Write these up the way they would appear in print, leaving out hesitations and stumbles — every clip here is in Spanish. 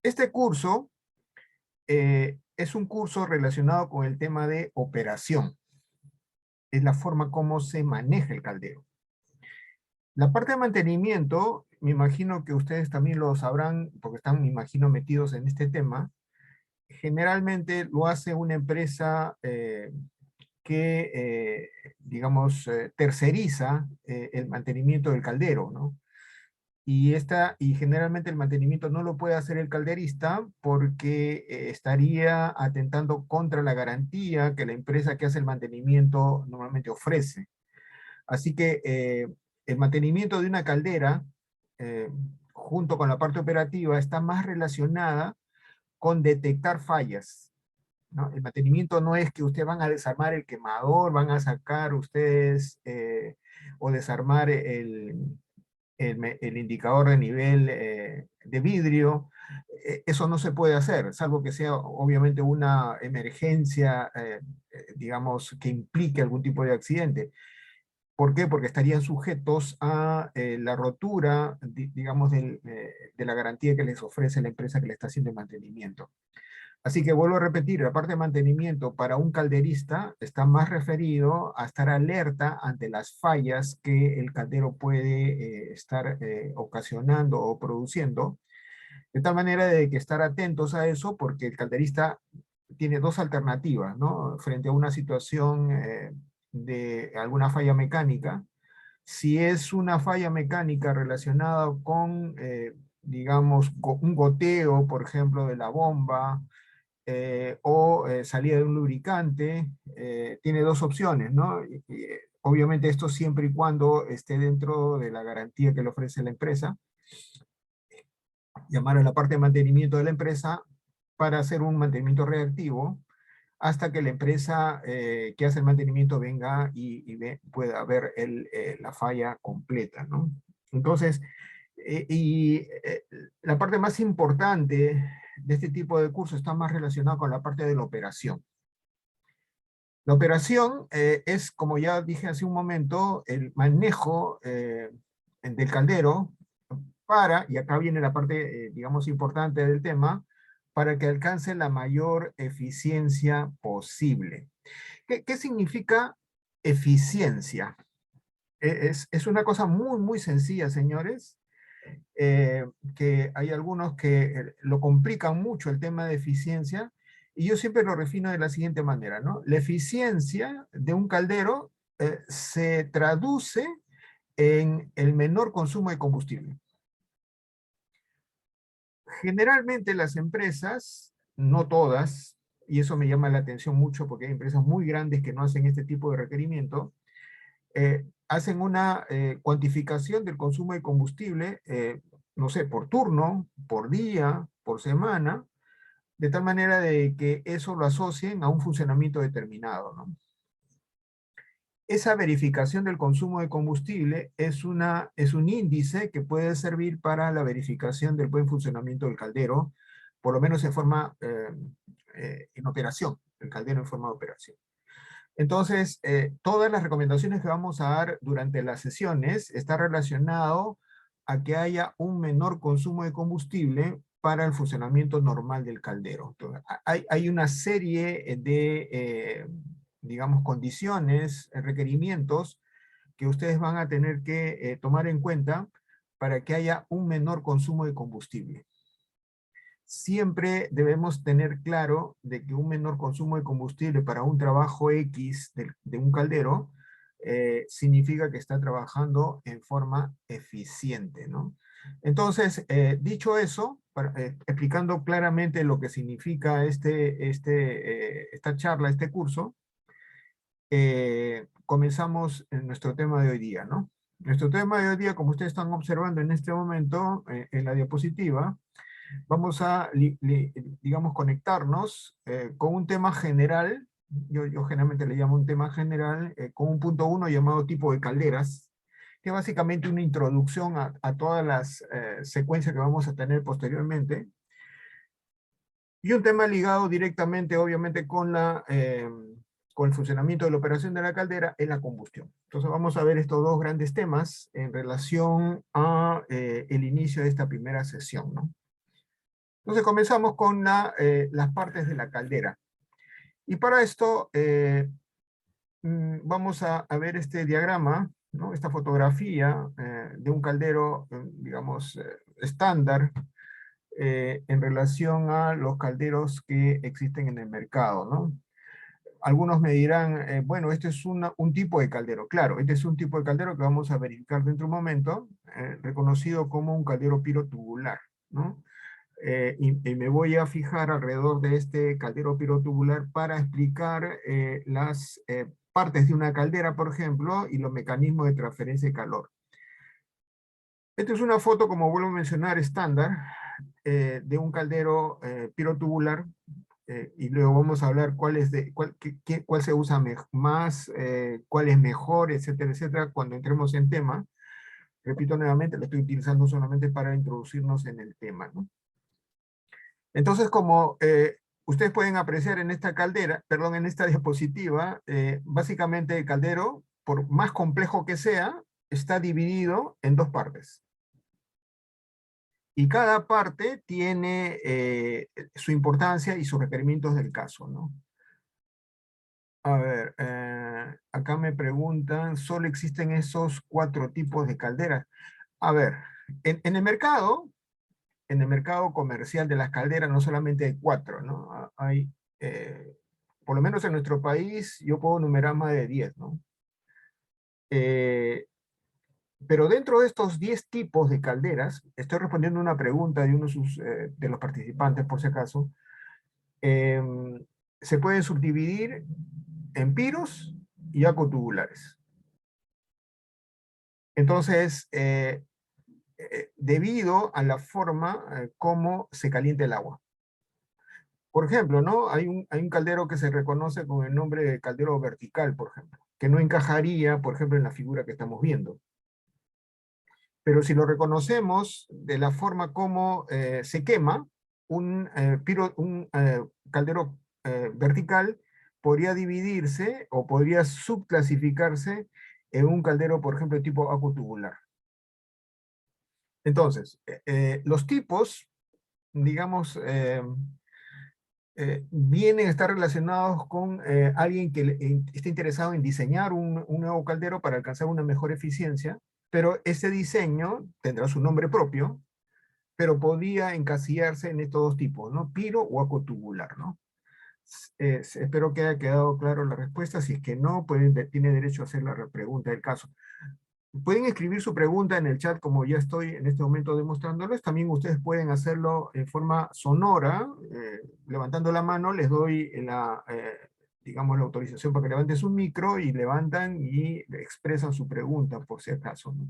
Este curso es un curso relacionado con el tema de operación. Es la forma como se maneja el caldero. La parte de mantenimiento, me imagino que ustedes también lo sabrán, porque están, me imagino, metidos en este tema. Generalmente lo hace una empresa que, digamos, terceriza el mantenimiento del caldero, ¿no? Y generalmente el mantenimiento no lo puede hacer el calderista porque estaría atentando contra la garantía que la empresa que hace el mantenimiento normalmente ofrece. Así que el mantenimiento de una caldera, eh, junto con la parte operativa, está más relacionada con detectar fallas, ¿no? El mantenimiento no es que ustedes van a desarmar el quemador, van a sacar ustedes o desarmar el indicador de nivel de vidrio. Eso no se puede hacer, salvo que sea obviamente una emergencia, digamos, que implique algún tipo de accidente. ¿Por qué? Porque estarían sujetos a la rotura, digamos, de la garantía que les ofrece la empresa que le está haciendo el mantenimiento. Así que vuelvo a repetir, la parte de mantenimiento para un calderista está más referido a estar alerta ante las fallas que el caldero puede estar ocasionando o produciendo, de tal manera de que estar atentos a eso, porque el calderista tiene dos alternativas, ¿no? Frente a una situación de alguna falla mecánica. Si es una falla mecánica relacionada con, digamos, un goteo, por ejemplo, de la bomba, o salida de un lubricante, tiene dos opciones, ¿no? Obviamente esto siempre y cuando esté dentro de la garantía que le ofrece la empresa, llamar a la parte de mantenimiento de la empresa para hacer un mantenimiento reactivo hasta que la empresa que hace el mantenimiento venga pueda ver la falla completa, ¿no? Entonces, la parte más importante de este tipo de curso está más relacionada con la parte de la operación. La operación es, como ya dije hace un momento, el manejo del caldero para, y acá viene la parte, digamos, importante del tema, para que alcance la mayor eficiencia posible. ¿Qué significa eficiencia? Es una cosa muy, muy sencilla, señores, eh, que hay algunos que lo complican mucho el tema de eficiencia, y yo siempre lo refino de la siguiente manera, ¿no? La eficiencia de un caldero se traduce en el menor consumo de combustible. Generalmente las empresas, no todas, y eso me llama la atención mucho porque hay empresas muy grandes que no hacen este tipo de requerimiento, hacen una cuantificación del consumo de combustible, no sé, por turno, por día, por semana, de tal manera de que eso lo asocien a un funcionamiento determinado, ¿no? Esa verificación del consumo de combustible es un índice que puede servir para la verificación del buen funcionamiento del caldero, por lo menos en forma, en operación, el caldero en forma de operación. Entonces, todas las recomendaciones que vamos a dar durante las sesiones está relacionado a que haya un menor consumo de combustible para el funcionamiento normal del caldero. Entonces, hay una serie de, digamos, condiciones, requerimientos que ustedes van a tener que tomar en cuenta para que haya un menor consumo de combustible. Siempre debemos tener claro de que un menor consumo de combustible para un trabajo X de un caldero significa que está trabajando en forma eficiente, ¿no? Entonces, dicho eso, explicando claramente lo que significa esta charla, este curso, comenzamos en nuestro tema de hoy día, ¿no? Nuestro tema de hoy día, como ustedes están observando en este momento en la diapositiva, vamos a, digamos, conectarnos con un tema general. Yo generalmente le llamo un tema general, con un punto 1 llamado tipo de calderas, que es básicamente una introducción a todas las secuencias que vamos a tener posteriormente. Y un tema ligado directamente, obviamente, con el funcionamiento de la operación de la caldera es la combustión. Entonces vamos a ver estos dos grandes temas en relación a el inicio de esta primera sesión, ¿no? Entonces comenzamos con las partes de la caldera. Y para esto vamos a ver este diagrama, ¿no? Esta fotografía de un caldero, digamos, estándar en relación a los calderos que existen en el mercado, ¿no? Algunos me dirán, bueno, este es un tipo de caldero. Claro, este es un tipo de caldero que vamos a verificar dentro de un momento, reconocido como un caldero pirotubular, ¿no? Y me voy a fijar alrededor de este caldero pirotubular para explicar las partes de una caldera, por ejemplo, y los mecanismos de transferencia de calor. Esta es una foto, como vuelvo a mencionar, estándar, de un caldero pirotubular, y luego vamos a hablar cuál se usa más, cuál es mejor, etcétera, etcétera, cuando entremos en tema. Repito nuevamente, lo estoy utilizando solamente para introducirnos en el tema, ¿no? Entonces, como ustedes pueden apreciar en esta caldera, perdón, en esta diapositiva, básicamente el caldero, por más complejo que sea, está dividido en dos partes. Y cada parte tiene su importancia y sus requerimientos del caso, ¿no? A ver, acá me preguntan, ¿solo existen esos 4 tipos de calderas? A ver, en el mercado comercial de las calderas no solamente hay 4, ¿no? Hay, por lo menos en nuestro país, yo puedo numerar más de 10, ¿no? Pero dentro de estos 10 tipos de calderas, estoy respondiendo una pregunta de uno de los participantes, por si acaso, se pueden subdividir en piros y acotubulares. Entonces, debido a la forma como se calienta el agua. Por ejemplo, ¿no? Hay un caldero que se reconoce con el nombre de caldero vertical, por ejemplo, que no encajaría, por ejemplo, en la figura que estamos viendo. Pero si lo reconocemos de la forma como se quema, un caldero vertical podría dividirse o podría subclasificarse en un caldero, por ejemplo, de tipo acutubular. Entonces, los tipos, digamos, vienen a estar relacionados con alguien que esté interesado en diseñar un nuevo caldero para alcanzar una mejor eficiencia, pero ese diseño tendrá su nombre propio, pero podía encasillarse en estos dos tipos, ¿no? Piro o acotubular, ¿no? Espero que haya quedado claro la respuesta. Si es que no, tiene derecho a hacer la pregunta del caso. Pueden escribir su pregunta en el chat, como ya estoy en este momento demostrándoles. También ustedes pueden hacerlo en forma sonora, levantando la mano. Les doy digamos, la autorización para que levanten su micro y levantan y expresan su pregunta, por si acaso, ¿no?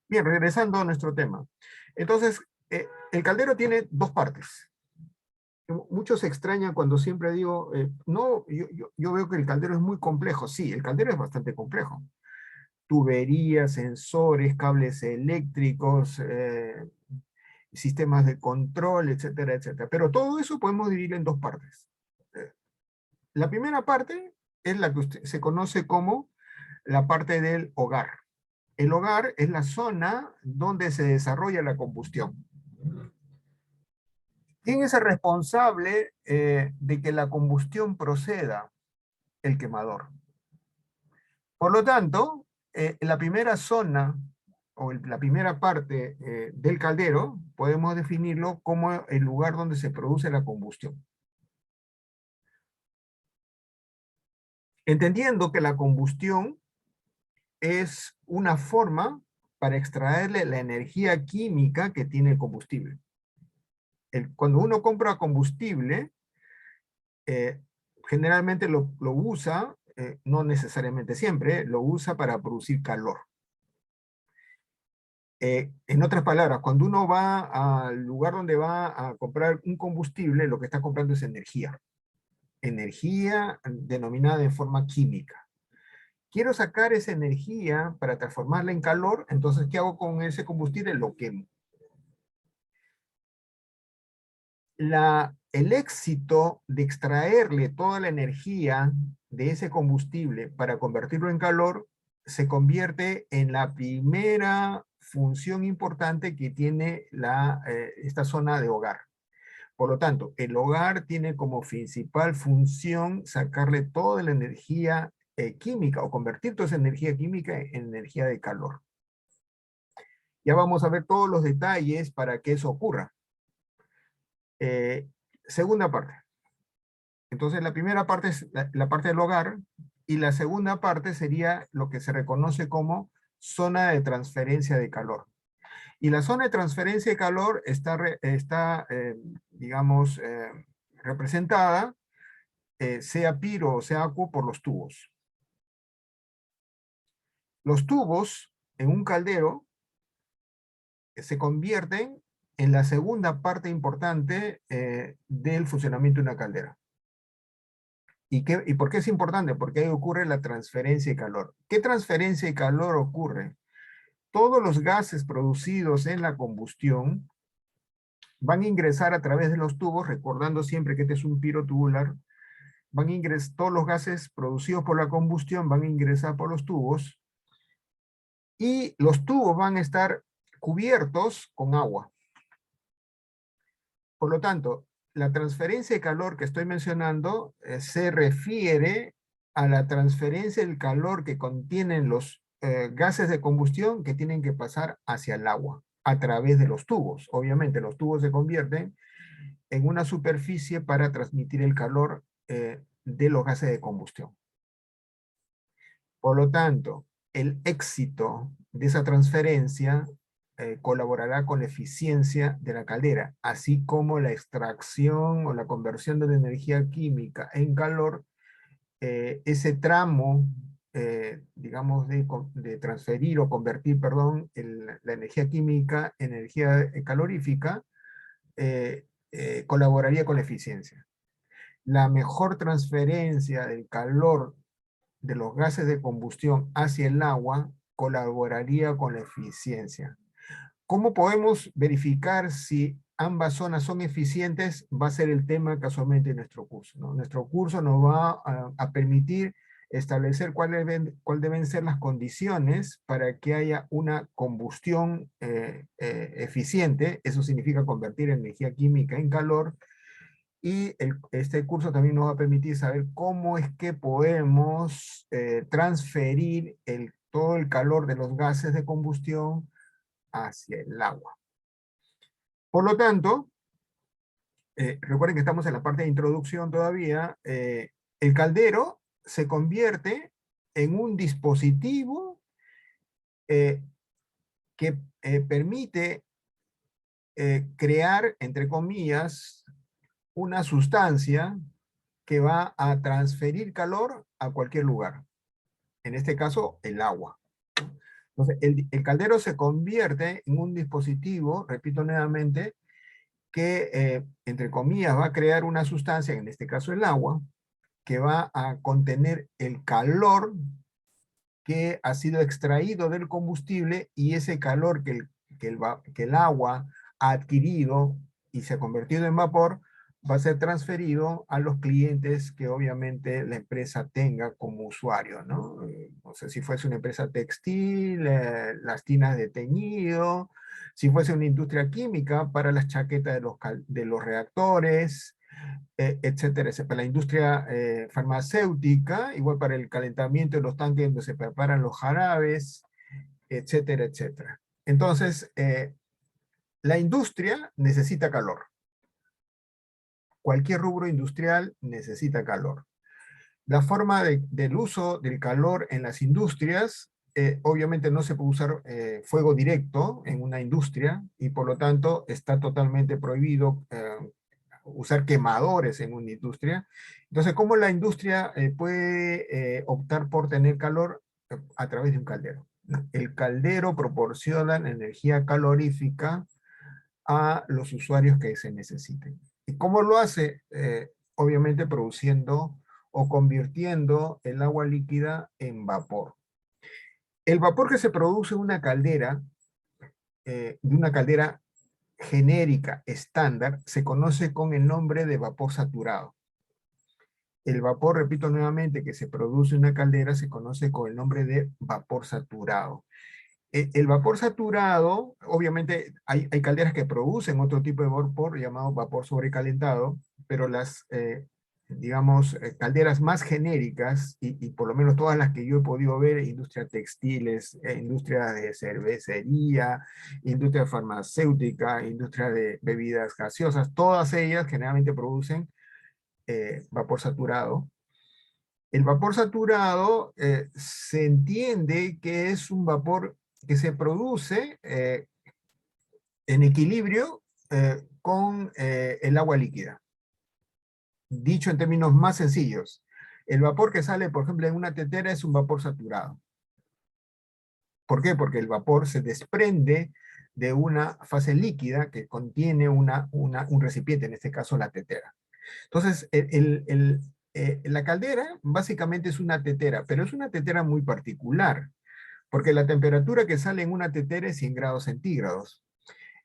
Bien, regresando a nuestro tema. Entonces, el caldero tiene dos partes. Muchos se extrañan cuando siempre digo, no, yo veo que el caldero es muy complejo. Sí, el caldero es bastante complejo. Tuberías, sensores, cables eléctricos, sistemas de control, etcétera, etcétera. Pero todo eso podemos dividir en dos partes. La primera parte es la que se conoce como la parte del hogar. El hogar es la zona donde se desarrolla la combustión. ¿Quién es el responsable de que la combustión proceda? El quemador. Por lo tanto, la primera zona o la primera parte del caldero podemos definirlo como el lugar donde se produce la combustión. Entendiendo que la combustión es una forma para extraerle la energía química que tiene el combustible. Cuando uno compra combustible, eh, generalmente lo usa, no necesariamente siempre, lo usa para producir calor. En otras palabras, cuando uno va al lugar donde va a comprar un combustible, lo que está comprando es energía. Energía denominada en forma química. Quiero sacar esa energía para transformarla en calor, entonces, ¿qué hago con ese combustible? Lo quemo. El éxito de extraerle toda la energía de ese combustible para convertirlo en calor se convierte en la primera función importante que tiene esta zona de hogar. Por lo tanto, el hogar tiene como principal función sacarle toda la energía química o convertir toda esa energía química en energía de calor. Ya vamos a ver todos los detalles para que eso ocurra. Segunda parte. Entonces, la primera parte es la parte del hogar, y la segunda parte sería lo que se reconoce como zona de transferencia de calor. Y la zona de transferencia de calor está digamos, representada, sea piro o sea acu, por los tubos. Los tubos en un caldero se convierten en la segunda parte importante del funcionamiento de una caldera. ¿Y por qué es importante? Porque ahí ocurre la transferencia de calor. ¿Qué transferencia de calor ocurre? Todos los gases producidos en la combustión van a ingresar a través de los tubos, recordando siempre que este es un piro tubular, todos los gases producidos por la combustión van a ingresar por los tubos, y los tubos van a estar cubiertos con agua. Por lo tanto, la transferencia de calor que estoy mencionando se refiere a la transferencia del calor que contienen los gases de combustión que tienen que pasar hacia el agua a través de los tubos. Obviamente los tubos se convierten en una superficie para transmitir el calor de los gases de combustión. Por lo tanto, el éxito de esa transferencia colaborará con la eficiencia de la caldera, así como la extracción o la conversión de la energía química en calor. Ese tramo, digamos, de transferir o convertir, perdón, la energía química en energía calorífica, colaboraría con la eficiencia. La mejor transferencia del calor de los gases de combustión hacia el agua colaboraría con la eficiencia. ¿Cómo podemos verificar si ambas zonas son eficientes? Va a ser el tema casualmente de nuestro curso, ¿no? Nuestro curso nos va a permitir establecer cuáles deben ser las condiciones para que haya una combustión eficiente. Eso significa convertir energía química en calor. Y este curso también nos va a permitir saber cómo es que podemos transferir todo el calor de los gases de combustión hacia el agua. Por lo tanto, recuerden que estamos en la parte de introducción todavía, el caldero se convierte en un dispositivo que permite crear, entre comillas, una sustancia que va a transferir calor a cualquier lugar. En este caso, el agua. Entonces, el caldero se convierte en un dispositivo, repito nuevamente, que, entre comillas, va a crear una sustancia, en este caso el agua, que va a contener el calor que ha sido extraído del combustible, y ese calor que el agua ha adquirido y se ha convertido en vapor, va a ser transferido a los clientes que obviamente la empresa tenga como usuario, ¿no? No sé si fuese una empresa textil, las tinas de teñido, si fuese una industria química para las chaquetas de los reactores, etcétera, etcétera. Para la industria farmacéutica, igual para el calentamiento de los tanques donde se preparan los jarabes, etcétera, etcétera. Entonces, la industria necesita calor. Cualquier rubro industrial necesita calor. La forma del uso del calor en las industrias, obviamente no se puede usar fuego directo en una industria, y por lo tanto está totalmente prohibido usar quemadores en una industria. Entonces, ¿cómo la industria puede optar por tener calor? A través de un caldero. El caldero proporciona energía calorífica a los usuarios que se necesiten. ¿Y cómo lo hace? Obviamente produciendo o convirtiendo el agua líquida en vapor. El vapor que se produce en una caldera, de una caldera genérica estándar, se conoce con el nombre de vapor saturado. El vapor, repito nuevamente, que se produce en una caldera se conoce con el nombre de vapor saturado. El vapor saturado, obviamente hay calderas que producen otro tipo de vapor llamado vapor sobrecalentado, pero las, digamos, calderas más genéricas, y por lo menos todas las que yo he podido ver, industria textiles, industria de cervecería, industria farmacéutica, industria de bebidas gaseosas, todas ellas generalmente producen vapor saturado. El vapor saturado se entiende que es un vapor que se produce en equilibrio con el agua líquida. Dicho en términos más sencillos, el vapor que sale, por ejemplo, en una tetera es un vapor saturado. ¿Por qué? Porque el vapor se desprende de una fase líquida que contiene un recipiente, en este caso la tetera. Entonces, la caldera básicamente es una tetera, pero es una tetera muy particular, porque la temperatura que sale en una tetera es 100 grados centígrados.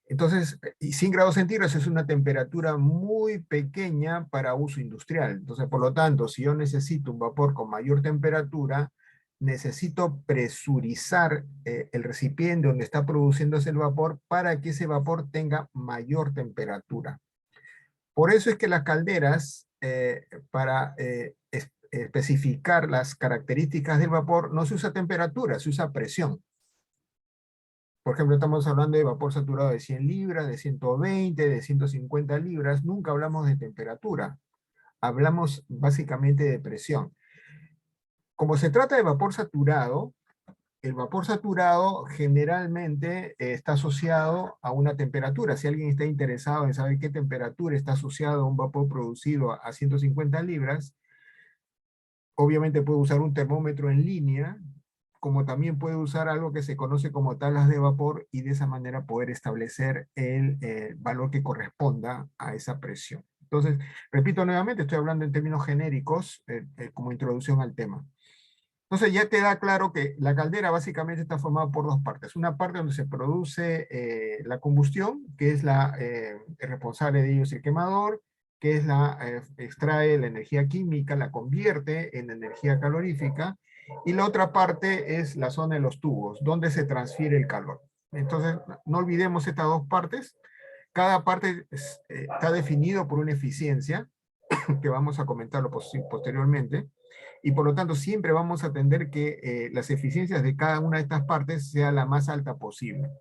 Entonces, y 100 grados centígrados es una temperatura muy pequeña para uso industrial. Entonces, por lo tanto, si yo necesito un vapor con mayor temperatura, necesito presurizar el recipiente donde está produciéndose el vapor para que ese vapor tenga mayor temperatura. Por eso es que las calderas, para especificar las características del vapor, no se usa temperatura, se usa presión. Por ejemplo, estamos hablando de vapor saturado de 100 libras, de 120, de 150 libras. Nunca hablamos de temperatura. Hablamos básicamente de presión. Como se trata de vapor saturado, el vapor saturado generalmente está asociado a una temperatura. Si alguien está interesado en saber qué temperatura está asociado a un vapor producido a 150 libras, obviamente puede usar un termómetro en línea, como también puede usar algo que se conoce como tablas de vapor y de esa manera poder establecer el valor que corresponda a esa presión. Entonces, repito nuevamente, estoy hablando en términos genéricos como introducción al tema. Entonces ya queda claro que la caldera básicamente está formada por dos partes. Una parte donde se produce la combustión, que es el responsable de ello es el quemador, que es extrae la energía química, la convierte en energía calorífica, y la otra parte es la zona de los tubos, donde se transfiere el calor. Entonces, no olvidemos estas dos partes. Cada parte está definido por una eficiencia, que vamos a comentarlo posteriormente, y por lo tanto siempre vamos a atender que las eficiencias de cada una de estas partes sea la más alta posible.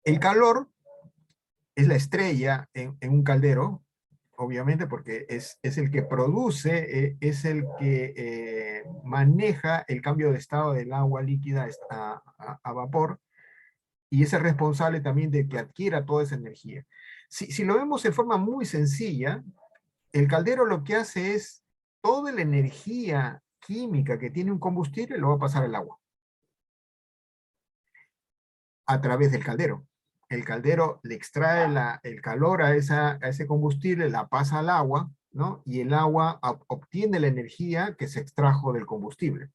El calor es la estrella en un caldero, obviamente porque es el que produce, es el que maneja el cambio de estado del agua líquida a vapor, y es el responsable también de que adquiera toda esa energía. Si lo vemos de forma muy sencilla, el caldero lo que hace es toda la energía química que tiene un combustible lo va a pasar al agua a través del caldero. El caldero le extrae el calor a ese combustible, la pasa al agua, ¿no? Y el agua obtiene la energía que se extrajo del combustible.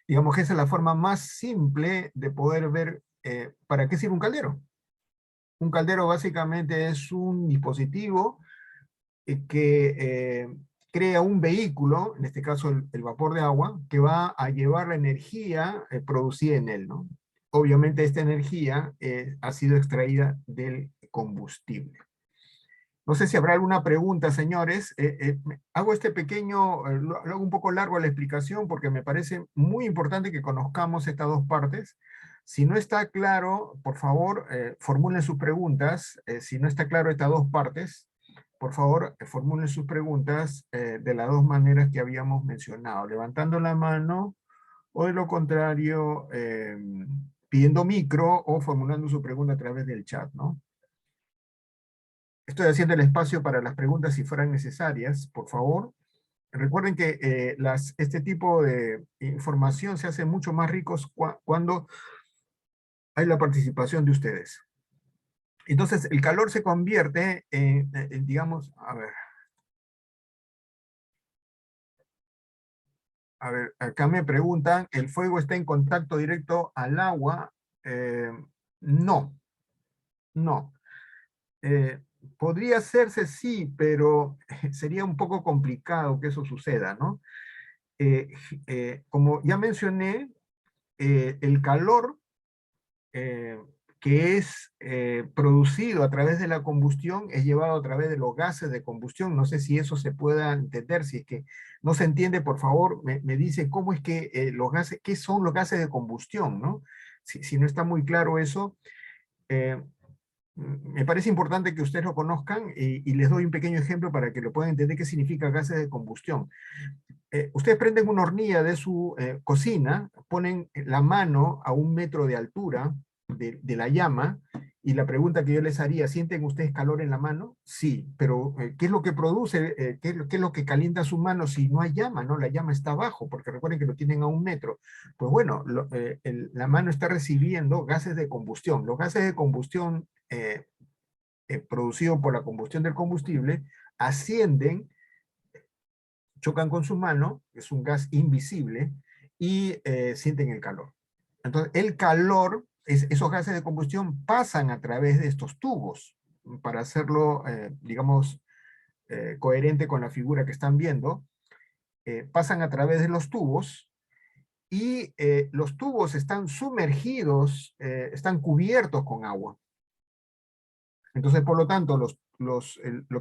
Digamos que esa es la forma más simple de poder ver para qué sirve un caldero. Un caldero básicamente es un dispositivo que crea un vehículo, en este caso el vapor de agua, que va a llevar la energía producida en él, ¿no? Obviamente esta energía ha sido extraída del combustible. No sé si habrá alguna pregunta, señores. Hago este pequeño, lo hago un poco largo la explicación porque me parece muy importante que conozcamos estas dos partes. Si no está claro, por favor, formulen sus preguntas. Si no está claro estas dos partes, por favor, formulen sus preguntas de las dos maneras que habíamos mencionado, levantando la mano o de lo contrario, pidiendo micro o formulando su pregunta a través del chat, ¿no? Estoy haciendo el espacio para las preguntas si fueran necesarias, por favor. Recuerden que este tipo de información se hace mucho más ricos cuando hay la participación de ustedes. Entonces, el calor se convierte digamos, a ver, acá me preguntan, ¿el fuego está en contacto directo al agua? No, no. Eh, Podría hacerse sí, pero sería un poco complicado que eso suceda, ¿no? Como ya mencioné, el calor eh, que es producido a través de la combustión es llevado a través de los gases de combustión. No sé si eso se pueda entender. Si es que no se entiende, por favor, me dice cómo es que los gases, qué son los gases de combustión, ¿no? Si no está muy claro eso, eh, me parece importante que ustedes lo conozcan y les doy un pequeño ejemplo para que lo puedan entender qué significa gases de combustión. Ustedes prenden una hornilla de su cocina, ponen la mano a 1 metro de altura de la llama, y la pregunta que yo les haría: ¿sienten ustedes calor en la mano? Sí, pero ¿qué es lo que produce? ¿Qué es lo que calienta su mano si no hay llama, ¿no? La llama está abajo, porque recuerden que lo tienen a 1 metro. Pues bueno, la mano está recibiendo gases de combustión. Los gases de combustión producidos por la combustión del combustible ascienden, chocan con su mano, es un gas invisible, y sienten el calor. Entonces, el calor, esos gases de combustión pasan a través de estos tubos, para hacerlo, digamos, coherente con la figura que están viendo. Pasan a través de los tubos, y los tubos están sumergidos, están cubiertos con agua. Entonces, por lo tanto, lo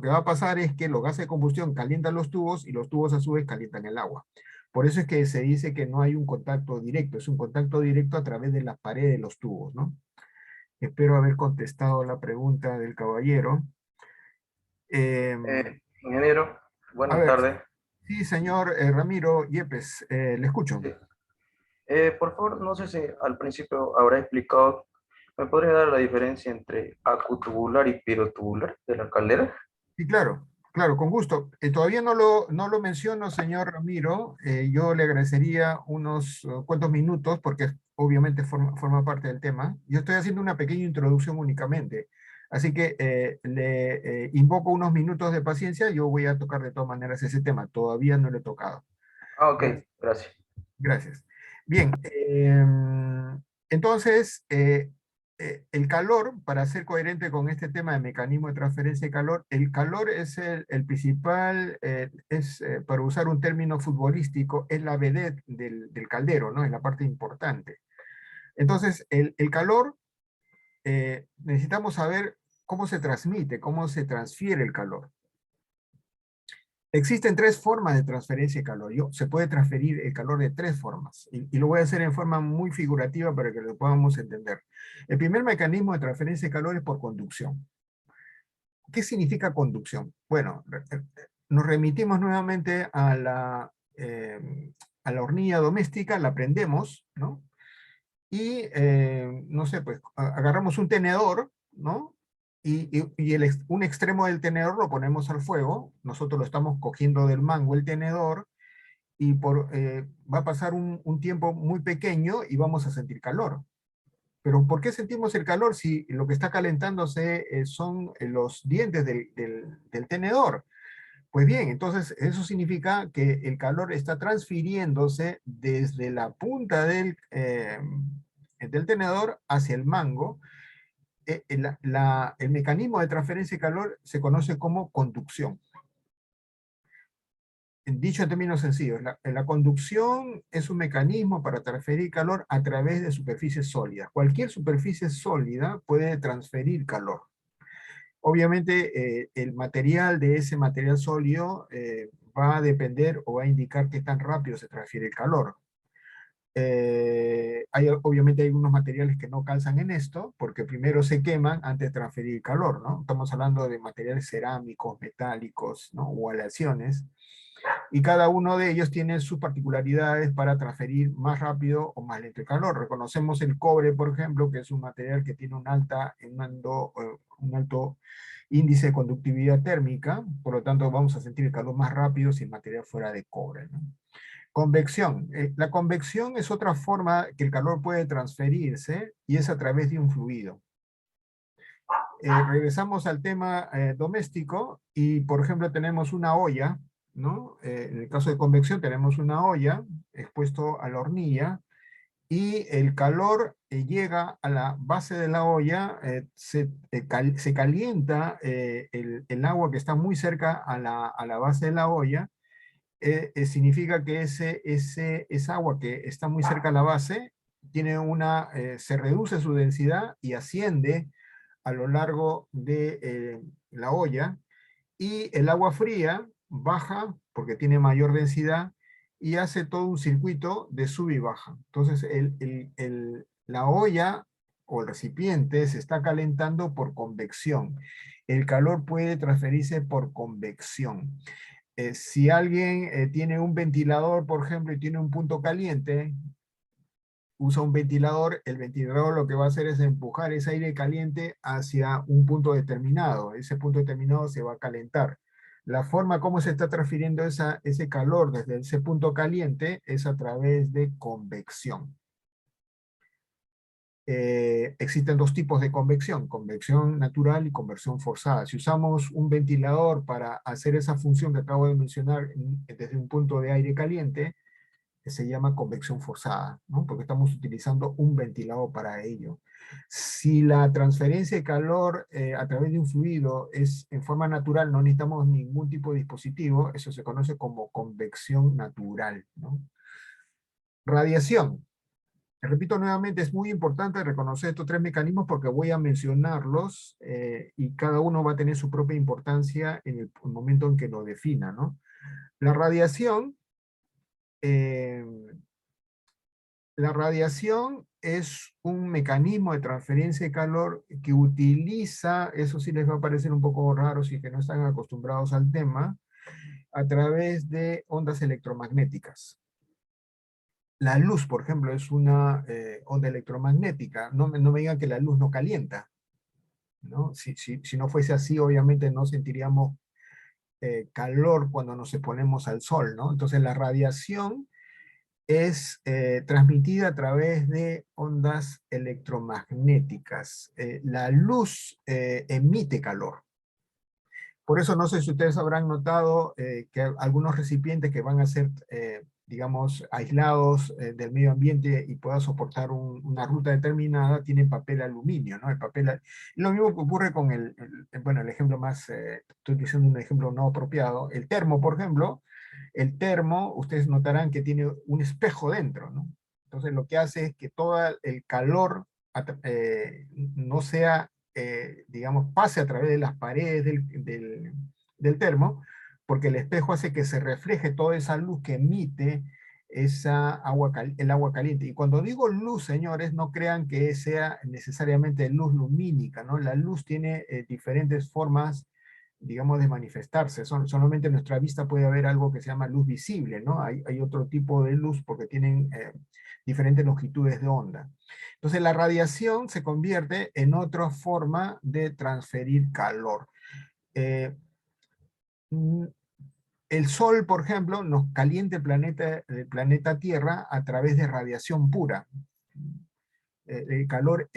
que va a pasar es que los gases de combustión calientan los tubos, y los tubos a su vez calientan el agua. Por eso es que se dice que no hay un contacto directo, es un contacto directo a través de las paredes de los tubos, ¿no? Espero haber contestado la pregunta del caballero. Ingeniero, A buenas ver, tardes. sí, señor Ramiro Yepes, le escucho. Sí. Por favor, no sé si al principio habrá explicado, ¿me podría dar la diferencia entre acutubular y pirotubular de la caldera? Sí, claro, claro, con gusto. Todavía no lo menciono, señor Ramiro. Yo le agradecería unos cuantos minutos, porque obviamente forma parte del tema. Yo estoy haciendo una pequeña introducción únicamente. Así que le Sí. invoco unos minutos de paciencia. Yo voy a tocar de todas maneras ese tema. Todavía no lo he tocado. Ah, ok, Gracias. gracias. Gracias. Bien, entonces, el calor, para ser coherente con este tema de mecanismo de transferencia de calor, el calor es el principal, para usar un término futbolístico, es la vedette del caldero, ¿no? Es la parte importante. Entonces, el calor, necesitamos saber cómo se transmite, cómo se transfiere el calor. Existen 3 formas de transferencia de calor. Se puede transferir el calor de 3 formas, y lo voy a hacer en forma muy figurativa para que lo podamos entender. El primer mecanismo de transferencia de calor es por conducción. ¿Qué significa conducción? Bueno, nos remitimos nuevamente a la hornilla doméstica, la prendemos, ¿no? Y, no sé, pues agarramos un tenedor, ¿no? Y un extremo del tenedor lo ponemos al fuego. Nosotros lo estamos cogiendo del mango el tenedor, y va a pasar un tiempo muy pequeño y vamos a sentir calor. Pero ¿por qué sentimos el calor si lo que está calentándose son los dientes del tenedor? Pues bien, entonces eso significa que el calor está transfiriéndose desde la punta del tenedor hacia el mango. El mecanismo de transferencia de calor se conoce como conducción. Dicho en términos sencillos, la conducción es un mecanismo para transferir calor a través de superficies sólidas. Cualquier superficie sólida puede transferir calor. Obviamente, el material de ese material sólido va a depender o va a indicar qué tan rápido se transfiere el calor. Obviamente hay unos materiales que no calzan en esto, porque primero se queman antes de transferir calor, ¿no? Estamos hablando de materiales cerámicos, metálicos, ¿no? O aleaciones, y cada uno de ellos tiene sus particularidades para transferir más rápido o más lento el calor. Reconocemos el cobre, por ejemplo, que es un material que tiene un alto índice de conductividad térmica. Por lo tanto vamos a sentir el calor más rápido si el material fuera de cobre, ¿no? Convección. La convección es otra forma que el calor puede transferirse, y es a través de un fluido. Regresamos al tema doméstico, y por ejemplo tenemos una olla, ¿no? En el caso de convección tenemos una olla expuesto a la hornilla, y el calor llega a la base de la olla. Se calienta el agua que está muy cerca a la base de la olla. Significa que esa agua que está muy cerca a la base se reduce su densidad y asciende a lo largo de la olla, y el agua fría baja porque tiene mayor densidad y hace todo un circuito de sub y baja. Entonces la olla o el recipiente se está calentando por convección. El calor puede transferirse por convección. Si alguien tiene un ventilador, por ejemplo, y tiene un punto caliente, usa un ventilador, el ventilador lo que va a hacer es empujar ese aire caliente hacia un punto determinado. Ese punto determinado se va a calentar. La forma como se está transfiriendo ese calor desde ese punto caliente es a través de convección. Existen dos tipos de convección natural y convección forzada. Si usamos un ventilador para hacer esa función que acabo de mencionar desde un punto de aire caliente, que se llama convección forzada, ¿no? Porque estamos utilizando un ventilador para ello. Si la transferencia de calor a través de un fluido es en forma natural, no necesitamos ningún tipo de dispositivo, eso se conoce como convección natural, ¿no? Radiación. Repito nuevamente, es muy importante reconocer estos tres mecanismos porque voy a mencionarlos y cada uno va a tener su propia importancia en el momento en que lo defina, ¿no? La radiación eh, La radiación es un mecanismo de transferencia de calor que utiliza, eso sí les va a parecer un poco raro si es que no están acostumbrados al tema, a través de ondas electromagnéticas. La luz, por ejemplo, es una onda electromagnética. No me digan que la luz no calienta, ¿no? Si no fuese así, obviamente no sentiríamos calor cuando nos exponemos al sol, ¿no? Entonces la radiación es transmitida a través de ondas electromagnéticas. La luz emite calor. Por eso no sé si ustedes habrán notado que algunos recipientes que van a ser, digamos, aislados del medio ambiente y puedan soportar una ruta determinada, tienen papel aluminio, ¿no? Lo mismo que ocurre con bueno, el ejemplo más, estoy diciendo un ejemplo no apropiado, el termo, por ejemplo. El termo, ustedes notarán que tiene un espejo dentro, ¿no? Entonces lo que hace es que todo el calor no sea, digamos, pase a través de las paredes del termo, porque el espejo hace que se refleje toda esa luz que emite el agua caliente. Y cuando digo luz, señores, no crean que sea necesariamente luz lumínica, ¿no? La luz tiene diferentes formas, digamos, de manifestarse. Solamente nuestra vista puede haber algo que se llama luz visible, ¿no? Hay otro tipo de luz porque tienen diferentes longitudes de onda. Entonces la radiación se convierte en otra forma de transferir calor. El Sol, por ejemplo, nos calienta el planeta Tierra a través de radiación pura. El calor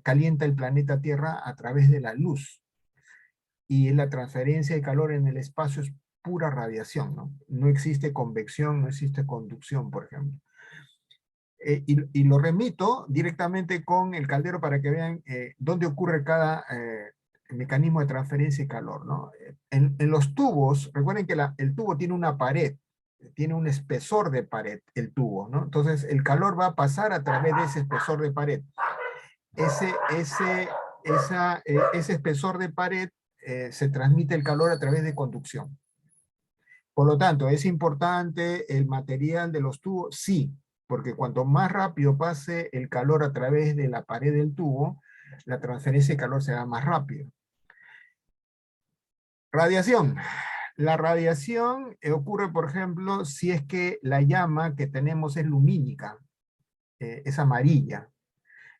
calienta el planeta Tierra a través de la luz. Y la transferencia de calor en el espacio es pura radiación, ¿no? No existe convección, no existe conducción, por ejemplo. Y lo remito directamente con el caldero para que vean dónde ocurre cada mecanismo de transferencia de calor, ¿no? En los tubos, recuerden que el tubo tiene una pared, tiene un espesor de pared, el tubo, ¿no? Entonces el calor va a pasar a través de ese espesor de pared. Ese espesor de pared se transmite el calor a través de conducción. Por lo tanto, ¿es importante el material de los tubos? Sí, porque cuanto más rápido pase el calor a través de la pared del tubo, la transferencia de calor será más rápido. Radiación. La radiación ocurre, por ejemplo, si es que la llama que tenemos es lumínica, es amarilla.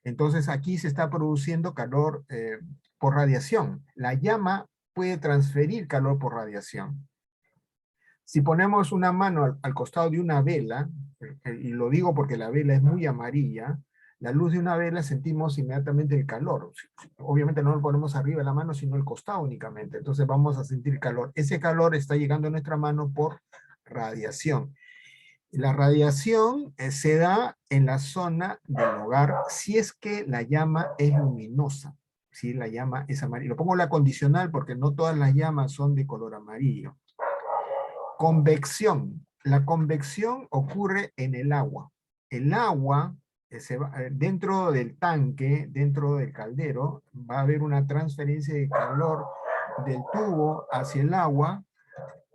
Entonces aquí se está produciendo calor por radiación. La llama puede transferir calor por radiación. Si ponemos una mano al costado de una vela, y lo digo porque la vela es muy amarilla, la luz de una vela sentimos inmediatamente el calor. Obviamente no lo ponemos arriba de la mano, sino el costado únicamente. Entonces vamos a sentir calor. Ese calor está llegando a nuestra mano por radiación. La radiación se da en la zona del hogar si es que la llama es luminosa, si la llama es amarilla. Lo pongo la condicional porque no todas las llamas son de color amarillo. Convección. La convección ocurre en el agua. El agua dentro del tanque, dentro del caldero, va a haber una transferencia de calor del tubo hacia el agua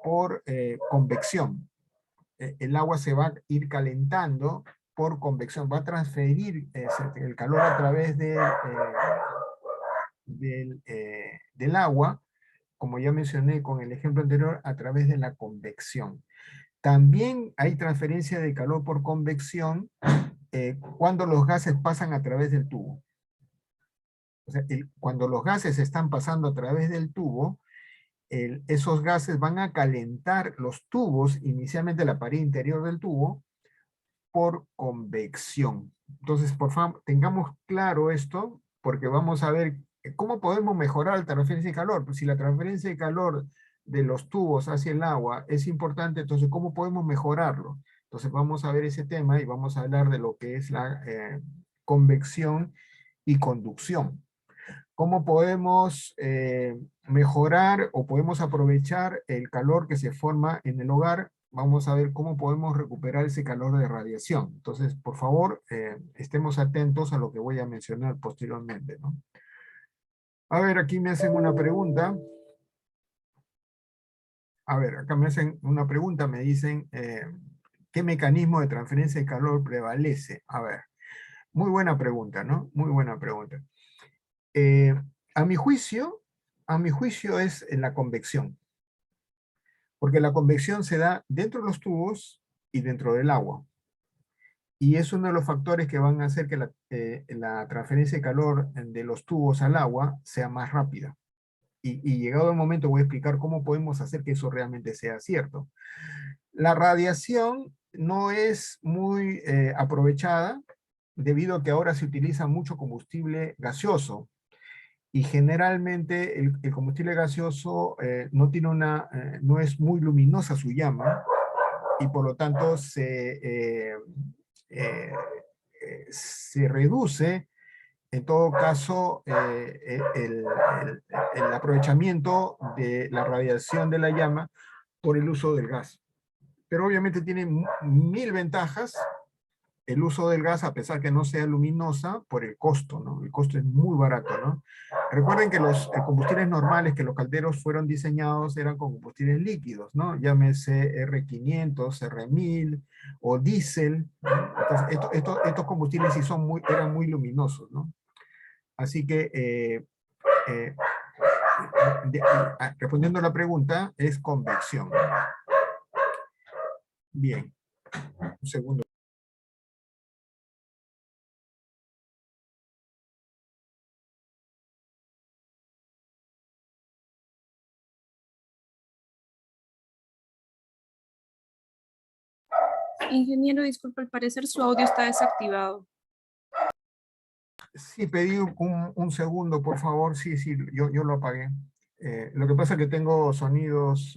por convección. El agua se va a ir calentando por convección, va a transferir el calor a través del agua, como ya mencioné con el ejemplo anterior, a través de la convección. También hay transferencia de calor por convección cuando los gases pasan a través del tubo. O sea, cuando los gases están pasando a través del tubo, esos gases van a calentar los tubos, inicialmente la pared interior del tubo, por convección. Entonces, por favor, tengamos claro esto, porque vamos a ver cómo podemos mejorar la transferencia de calor. Pues si la transferencia de calor de los tubos hacia el agua es importante, entonces, ¿cómo podemos mejorarlo? Entonces, vamos a ver ese tema y vamos a hablar de lo que es la convección y conducción. ¿Cómo podemos mejorar o podemos aprovechar el calor que se forma en el hogar? Vamos a ver cómo podemos recuperar ese calor de radiación. Entonces, por favor, estemos atentos a lo que voy a mencionar posteriormente, ¿no? A ver, aquí me hacen una pregunta. A ver, acá me hacen una pregunta, me dicen, ¿qué mecanismo de transferencia de calor prevalece? A ver, muy buena pregunta, ¿no? Muy buena pregunta. Eh, a mi juicio es en la convección, porque la convección se da dentro de los tubos y dentro del agua. Y es uno de los factores que van a hacer que la transferencia de calor de los tubos al agua sea más rápida. Y llegado el momento voy a explicar cómo podemos hacer que eso realmente sea cierto. La radiación no es muy aprovechada debido a que ahora se utiliza mucho combustible gaseoso. Y generalmente el combustible gaseoso no es muy luminosa su llama y por lo tanto se reduce en todo caso el aprovechamiento de la radiación de la llama por el uso del gas. Pero obviamente tiene mil ventajas el uso del gas, a pesar que no sea luminosa, por el costo, ¿no? El costo es muy barato, ¿no? Recuerden que los combustibles normales, que los calderos fueron diseñados, eran con combustibles líquidos, ¿no? Llámese R500, R1000 o diésel. Entonces, estos combustibles sí eran muy luminosos, ¿no? Así que, eh, respondiendo a la pregunta, es convección. Bien, un segundo. Ingeniero, disculpe, al parecer su audio está desactivado. Sí, pedí un segundo, por favor. Sí, yo lo apagué. Lo que pasa es que tengo sonidos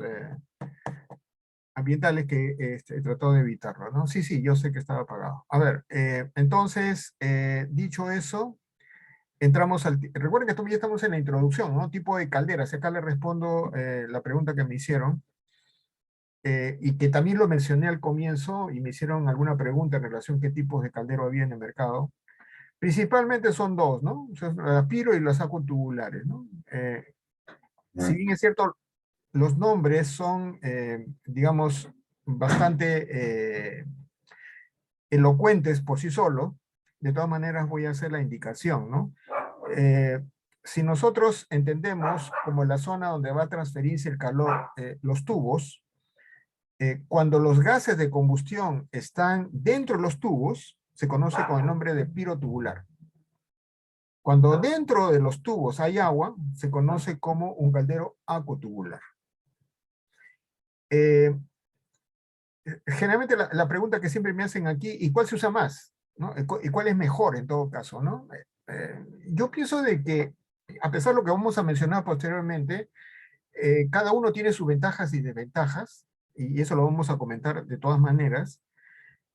ambientales que he tratado de evitarlo, ¿no? Sí, yo sé que estaba apagado. A ver, entonces, dicho eso, entramos al... Recuerden que ya estamos en la introducción, ¿no? Tipo de calderas. Acá le respondo la pregunta que me hicieron. Y que también lo mencioné al comienzo y me hicieron alguna pregunta en relación a qué tipos de caldero había en el mercado. Principalmente son dos, ¿no? O sea, las piro y las acutubulares, ¿no? Si bien es cierto, los nombres son, digamos, bastante elocuentes por sí solos, de todas maneras voy a hacer la indicación, ¿no? Si nosotros entendemos como la zona donde va a transferirse el calor, los tubos, cuando los gases de combustión están dentro de los tubos, se conoce con el nombre de pirotubular. Cuando dentro de los tubos hay agua, se conoce como un caldero acuotubular. Generalmente la pregunta que siempre me hacen aquí, ¿y cuál se usa más? ¿No? ¿Y cuál es mejor en todo caso? ¿No? Yo pienso de que, a pesar de lo que vamos a mencionar posteriormente, cada uno tiene sus ventajas y desventajas, y eso lo vamos a comentar de todas maneras.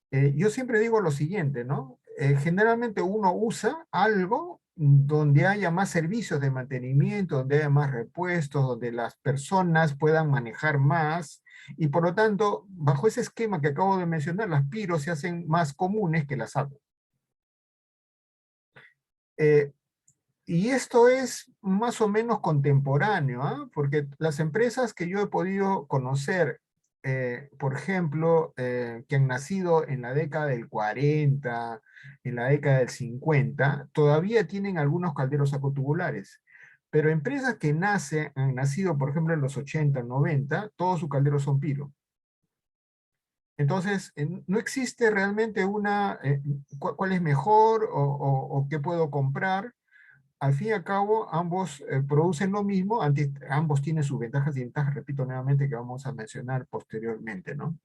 Yo siempre digo lo siguiente, ¿no? Generalmente uno usa algo donde haya más servicios de mantenimiento, donde haya más repuestos, donde las personas puedan manejar más, y por lo tanto, bajo ese esquema que acabo de mencionar, las piros se hacen más comunes que las aguas. Y esto es más o menos contemporáneo, ¿ah? Porque las empresas que yo he podido conocer, por ejemplo, que han nacido en la década del 40, en la década del 50, todavía tienen algunos calderos acotubulares. Pero empresas que han nacido, por ejemplo, en los 80, 90, todos sus calderos son piro. Entonces, no existe realmente cuál es mejor o qué puedo comprar. Al fin y al cabo, ambos producen lo mismo, ambos tienen sus ventajas y ventajas, repito nuevamente, que vamos a mencionar posteriormente, ¿no?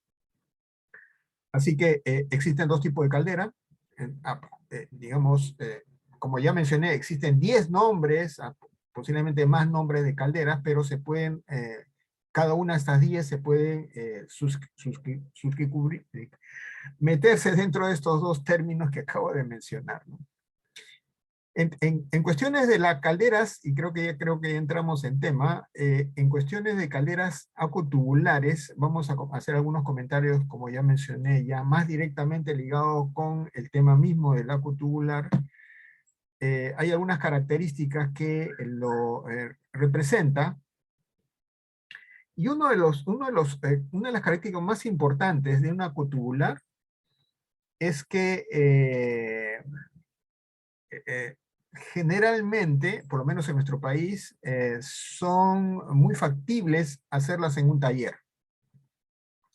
Así que existen dos tipos de caldera. Digamos, como ya mencioné, existen 10 nombres, posiblemente más nombres de calderas, pero se pueden, cada una de estas 10 se pueden meterse dentro de estos dos términos que acabo de mencionar, ¿no? En cuestiones de las calderas, y creo que ya entramos en tema, en cuestiones de calderas acotubulares, vamos a hacer algunos comentarios, como ya mencioné, ya más directamente ligados con el tema mismo del acotubular. Hay algunas características que lo representa, y una de las características más importantes de un acotubular es que generalmente, por lo menos en nuestro país, son muy factibles hacerlas en un taller.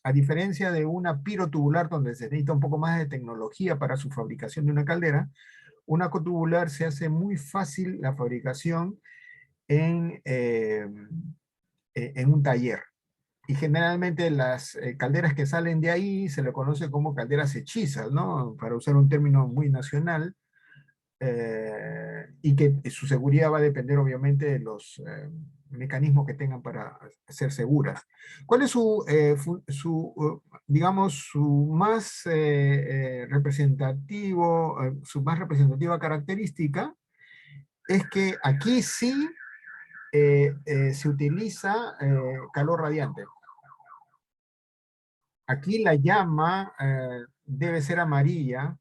A diferencia de una pirotubular donde se necesita un poco más de tecnología para su fabricación de una caldera, una acotubular se hace muy fácil la fabricación en un taller. Y generalmente las calderas que salen de ahí se le conoce como calderas hechizas, ¿no? Para usar un término muy nacional. Y que su seguridad va a depender obviamente de los mecanismos que tengan para ser seguras. ¿Cuál es digamos, su más su más representativa característica? Es que aquí sí se utiliza calor radiante. Aquí la llama debe ser amarilla,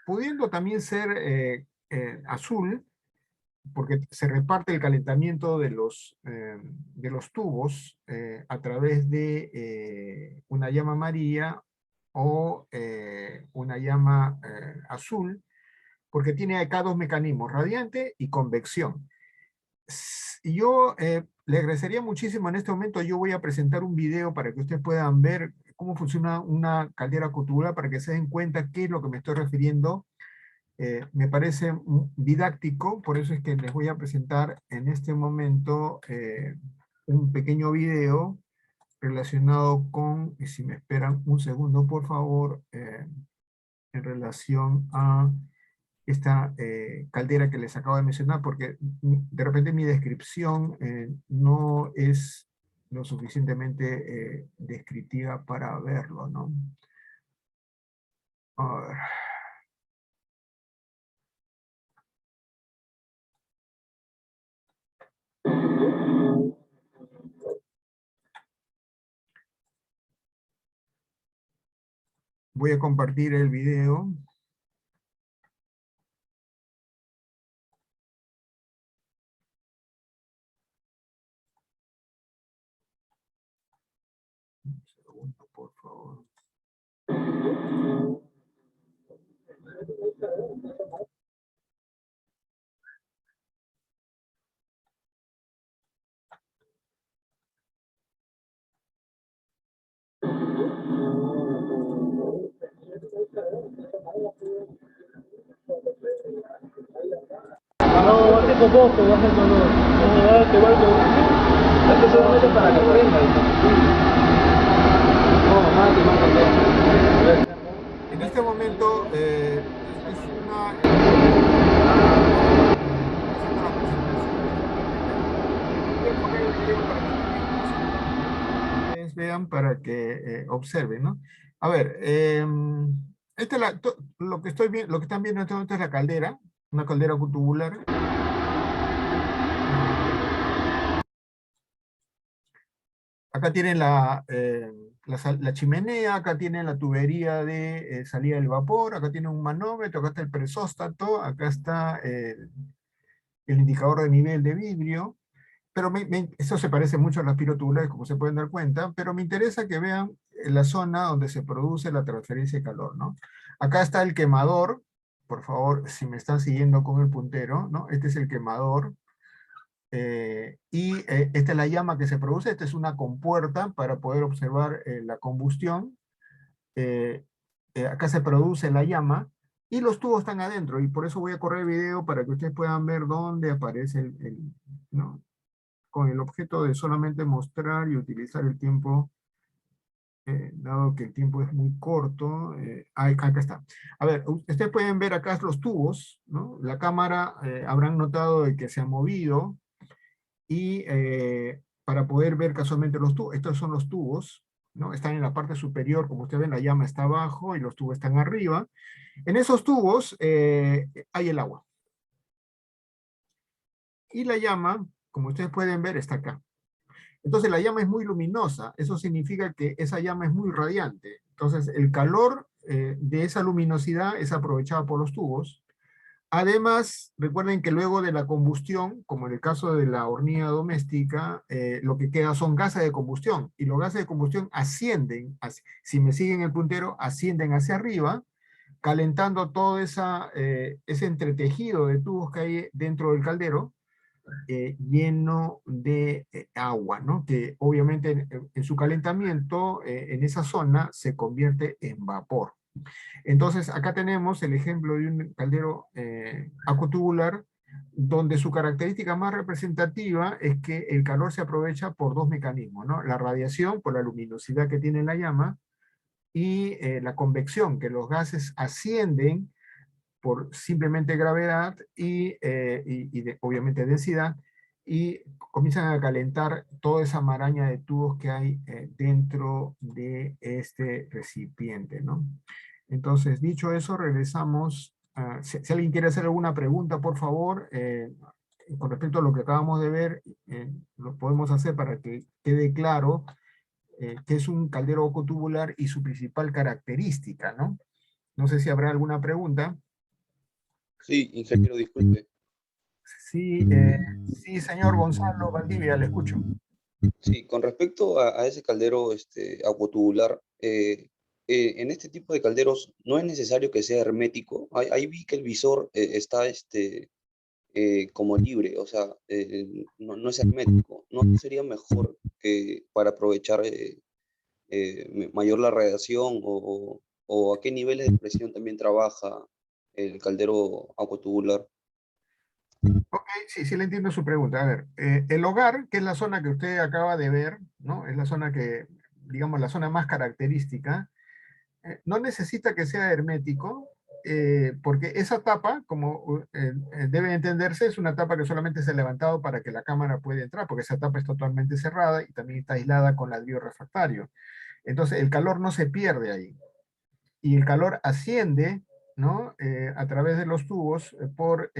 pudiendo también ser azul, porque se reparte el calentamiento de los tubos a través de una llama amarilla o una llama azul, porque tiene acá dos mecanismos, radiante y convección. Y yo le agradecería muchísimo en este momento, yo voy a presentar un video para que ustedes puedan ver cómo funciona una caldera acotubular, para que se den cuenta qué es lo que me estoy refiriendo. Me parece didáctico, por eso es que les voy a presentar en este momento un pequeño video relacionado con, y si me esperan un segundo por favor, en relación a esta caldera que les acabo de mencionar, porque de repente mi descripción no es lo suficientemente descriptiva para verlo, ¿no? A ver. Voy a compartir el video. Un segundo, por favor. No, hace poco te vas al color. No, igual que esto solamente para que aprendas. No, más que más. En este momento es una... haciendo la presentación de esta caldera. Voy a poner el video para que ustedes vean, para que observen, ¿no? A ver, esta es lo que lo que están viendo en este momento es la caldera, una caldera cutubular. Acá tienen la la chimenea, acá tiene la tubería de salida del vapor, acá tiene un manómetro, acá está el presóstato, acá está el indicador de nivel de vidrio, pero eso se parece mucho a las pirotubulares, como se pueden dar cuenta, pero me interesa que vean la zona donde se produce la transferencia de calor, ¿no? Acá está el quemador, por favor, si me están siguiendo con el puntero, ¿no? Este es el quemador, esta es la llama que se produce, esta es una compuerta para poder observar la combustión. Acá se produce la llama, y los tubos están adentro, y por eso voy a correr el video para que ustedes puedan ver dónde aparece ¿no? Con el objeto de solamente mostrar y utilizar el tiempo, dado que el tiempo es muy corto. Acá está. A ver, ustedes pueden ver acá los tubos, ¿no? La cámara, habrán notado de que se ha movido, y para poder ver casualmente los tubos, estos son los tubos, ¿no? Están en la parte superior, como ustedes ven, la llama está abajo y los tubos están arriba. En esos tubos hay el agua. Y la llama, como ustedes pueden ver, está acá. Entonces la llama es muy luminosa, eso significa que esa llama es muy radiante. Entonces el calor de esa luminosidad es aprovechado por los tubos. Además, recuerden que luego de la combustión, como en el caso de la hornilla doméstica, lo que queda son gases de combustión, y los gases de combustión ascienden, si me siguen el puntero, ascienden hacia arriba, calentando todo ese entretejido de tubos que hay dentro del caldero, lleno de agua, ¿no? Que obviamente en su calentamiento, en esa zona, se convierte en vapor. Entonces, acá tenemos el ejemplo de un caldero acuotubular, donde su característica más representativa es que el calor se aprovecha por dos mecanismos, ¿no? La radiación, por la luminosidad que tiene la llama, y la convección, que los gases ascienden por simplemente gravedad obviamente densidad, y comienzan a calentar toda esa maraña de tubos que hay dentro de este recipiente, ¿no? Entonces, dicho eso, regresamos. Si alguien quiere hacer alguna pregunta, por favor, con respecto a lo que acabamos de ver, lo podemos hacer para que quede claro qué es un caldero ocotubular y su principal característica, ¿no? No sé si habrá alguna pregunta. Sí, ingeniero, disculpe. Sí, sí, señor Gonzalo Valdivia, le escucho. Sí, con respecto a ese caldero acuotubular, en este tipo de calderos no es necesario que sea hermético. Ahí vi que el visor está como libre, o sea, no es hermético. ¿No sería mejor que para aprovechar mayor la radiación o a qué niveles de presión también trabaja el caldero acuotubular? Ok, sí, sí le entiendo su pregunta. A ver, el hogar, que es la zona que usted acaba de ver, ¿no? Es la zona que, digamos, la zona más característica, no necesita que sea hermético, porque esa tapa, como debe entenderse, es una tapa que solamente se ha levantado para que la cámara pueda entrar, porque esa tapa es totalmente cerrada y también está aislada con ladrillo refractario. Entonces, el calor no se pierde ahí. Y el calor asciende, ¿no? A través de los tubos por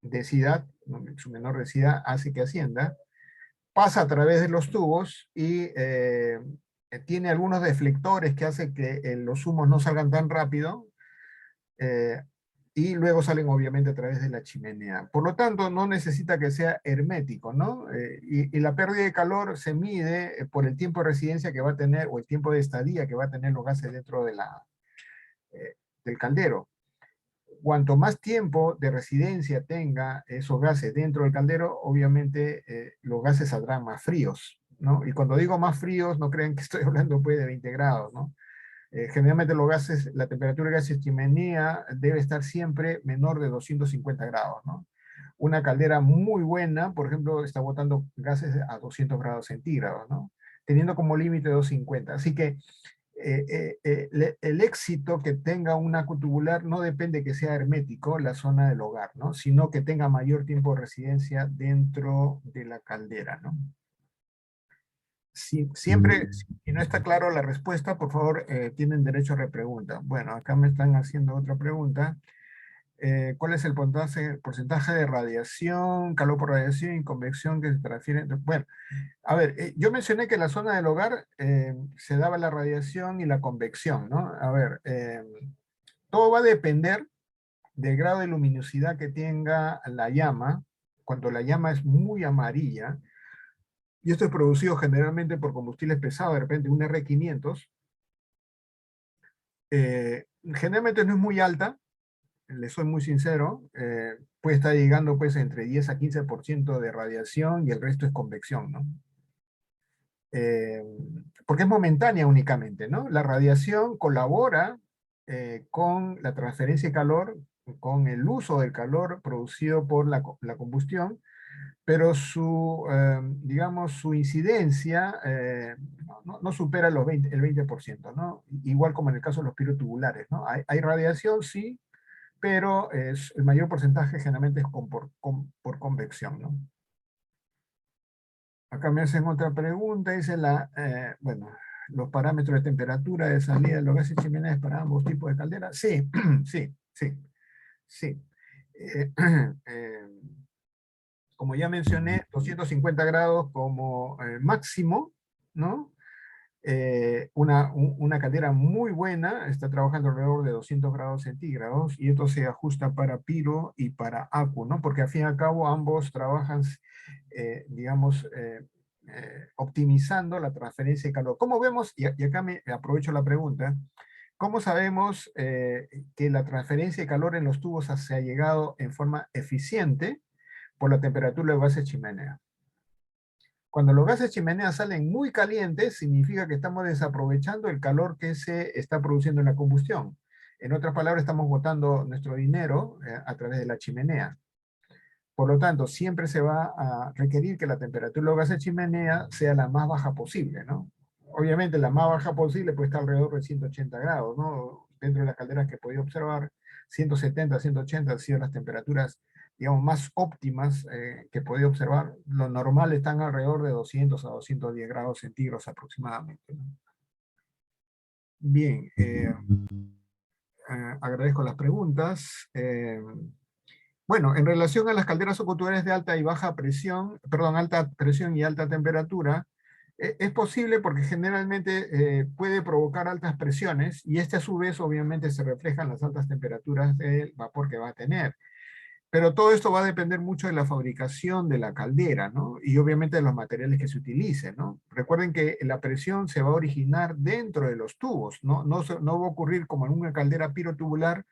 densidad, ¿no? Su menor densidad hace que ascienda, pasa a través de los tubos y tiene algunos deflectores que hacen que los humos no salgan tan rápido, eh, y luego salen obviamente a través de la chimenea. Por lo tanto, no necesita que sea hermético, ¿no? Y la pérdida de calor se mide por el tiempo de residencia que va a tener, o el tiempo de estadía que va a tener los gases dentro de del caldero. Cuanto más tiempo de residencia tenga esos gases dentro del caldero, obviamente los gases saldrán más fríos, ¿no? Y cuando digo más fríos, no crean que estoy hablando pues de 20 grados, ¿no? Generalmente los gases, la temperatura de gases chimenea debe estar siempre menor de 250 grados, ¿no? Una caldera muy buena, por ejemplo, está botando gases a 200 grados centígrados, ¿no? Teniendo como límite 250. Así que el éxito que tenga una acuotubular no depende que sea hermético la zona del hogar, ¿no? Sino que tenga mayor tiempo de residencia dentro de la caldera, ¿no? Siempre, si no está claro la respuesta, por favor, tienen derecho a repregunta. Bueno, acá me están haciendo otra pregunta. ¿Cuál es el porcentaje de radiación, calor por radiación y convección que se transfiere? Bueno, a ver, yo mencioné que en la zona del hogar se daba la radiación y la convección, ¿no? A ver, todo va a depender del grado de luminosidad que tenga la llama. Cuando la llama es muy amarilla, y esto es producido generalmente por combustibles pesados, de repente un R500, generalmente no es muy alta, le soy muy sincero, puede estar llegando pues entre 10 a 15% de radiación y el resto es convección, ¿no? Porque es momentánea únicamente, ¿no? La radiación colabora con la transferencia de calor, con el uso del calor producido por la combustión, pero digamos, su incidencia no supera el 20%, ¿no? Igual como en el caso de los pirotubulares, ¿no? Hay radiación, sí, pero el mayor porcentaje generalmente es por convección, ¿no? Acá me hacen otra pregunta, dice bueno, los parámetros de temperatura de salida de los gases chimeneas para ambos tipos de calderas. Sí, sí, sí, sí. Como ya mencioné, 250 grados como máximo, ¿no? Una caldera muy buena está trabajando alrededor de 200 grados centígrados y esto se ajusta para piro y para acu, ¿no? Porque al fin y al cabo ambos trabajan, digamos, optimizando la transferencia de calor. ¿Cómo vemos? Y acá me aprovecho la pregunta. ¿Cómo sabemos que la transferencia de calor en los tubos se ha llegado en forma eficiente por la temperatura de los gases chimenea? Cuando los gases chimenea salen muy calientes, significa que estamos desaprovechando el calor que se está produciendo en la combustión. En otras palabras, estamos botando nuestro dinero a través de la chimenea. Por lo tanto, siempre se va a requerir que la temperatura de los gases chimenea sea la más baja posible, ¿no? Obviamente, la más baja posible puede estar alrededor de 180 grados, ¿no? Dentro de las calderas que he podido observar, 170, 180 han sido las temperaturas, digamos, más óptimas que he podido observar. Lo normal están alrededor de 200 a 210 grados centígrados aproximadamente, ¿no? Bien, agradezco las preguntas. Bueno, en relación a las calderas ocutulares de alta y baja presión, perdón, alta presión y alta temperatura, es posible porque generalmente puede provocar altas presiones y este a su vez obviamente se refleja en las altas temperaturas del vapor que va a tener. Pero todo esto va a depender mucho de la fabricación de la caldera, ¿no? Y obviamente de los materiales que se utilicen, ¿no? Recuerden que la presión se va a originar dentro de los tubos, ¿no? No va a ocurrir como en una caldera pirotubular,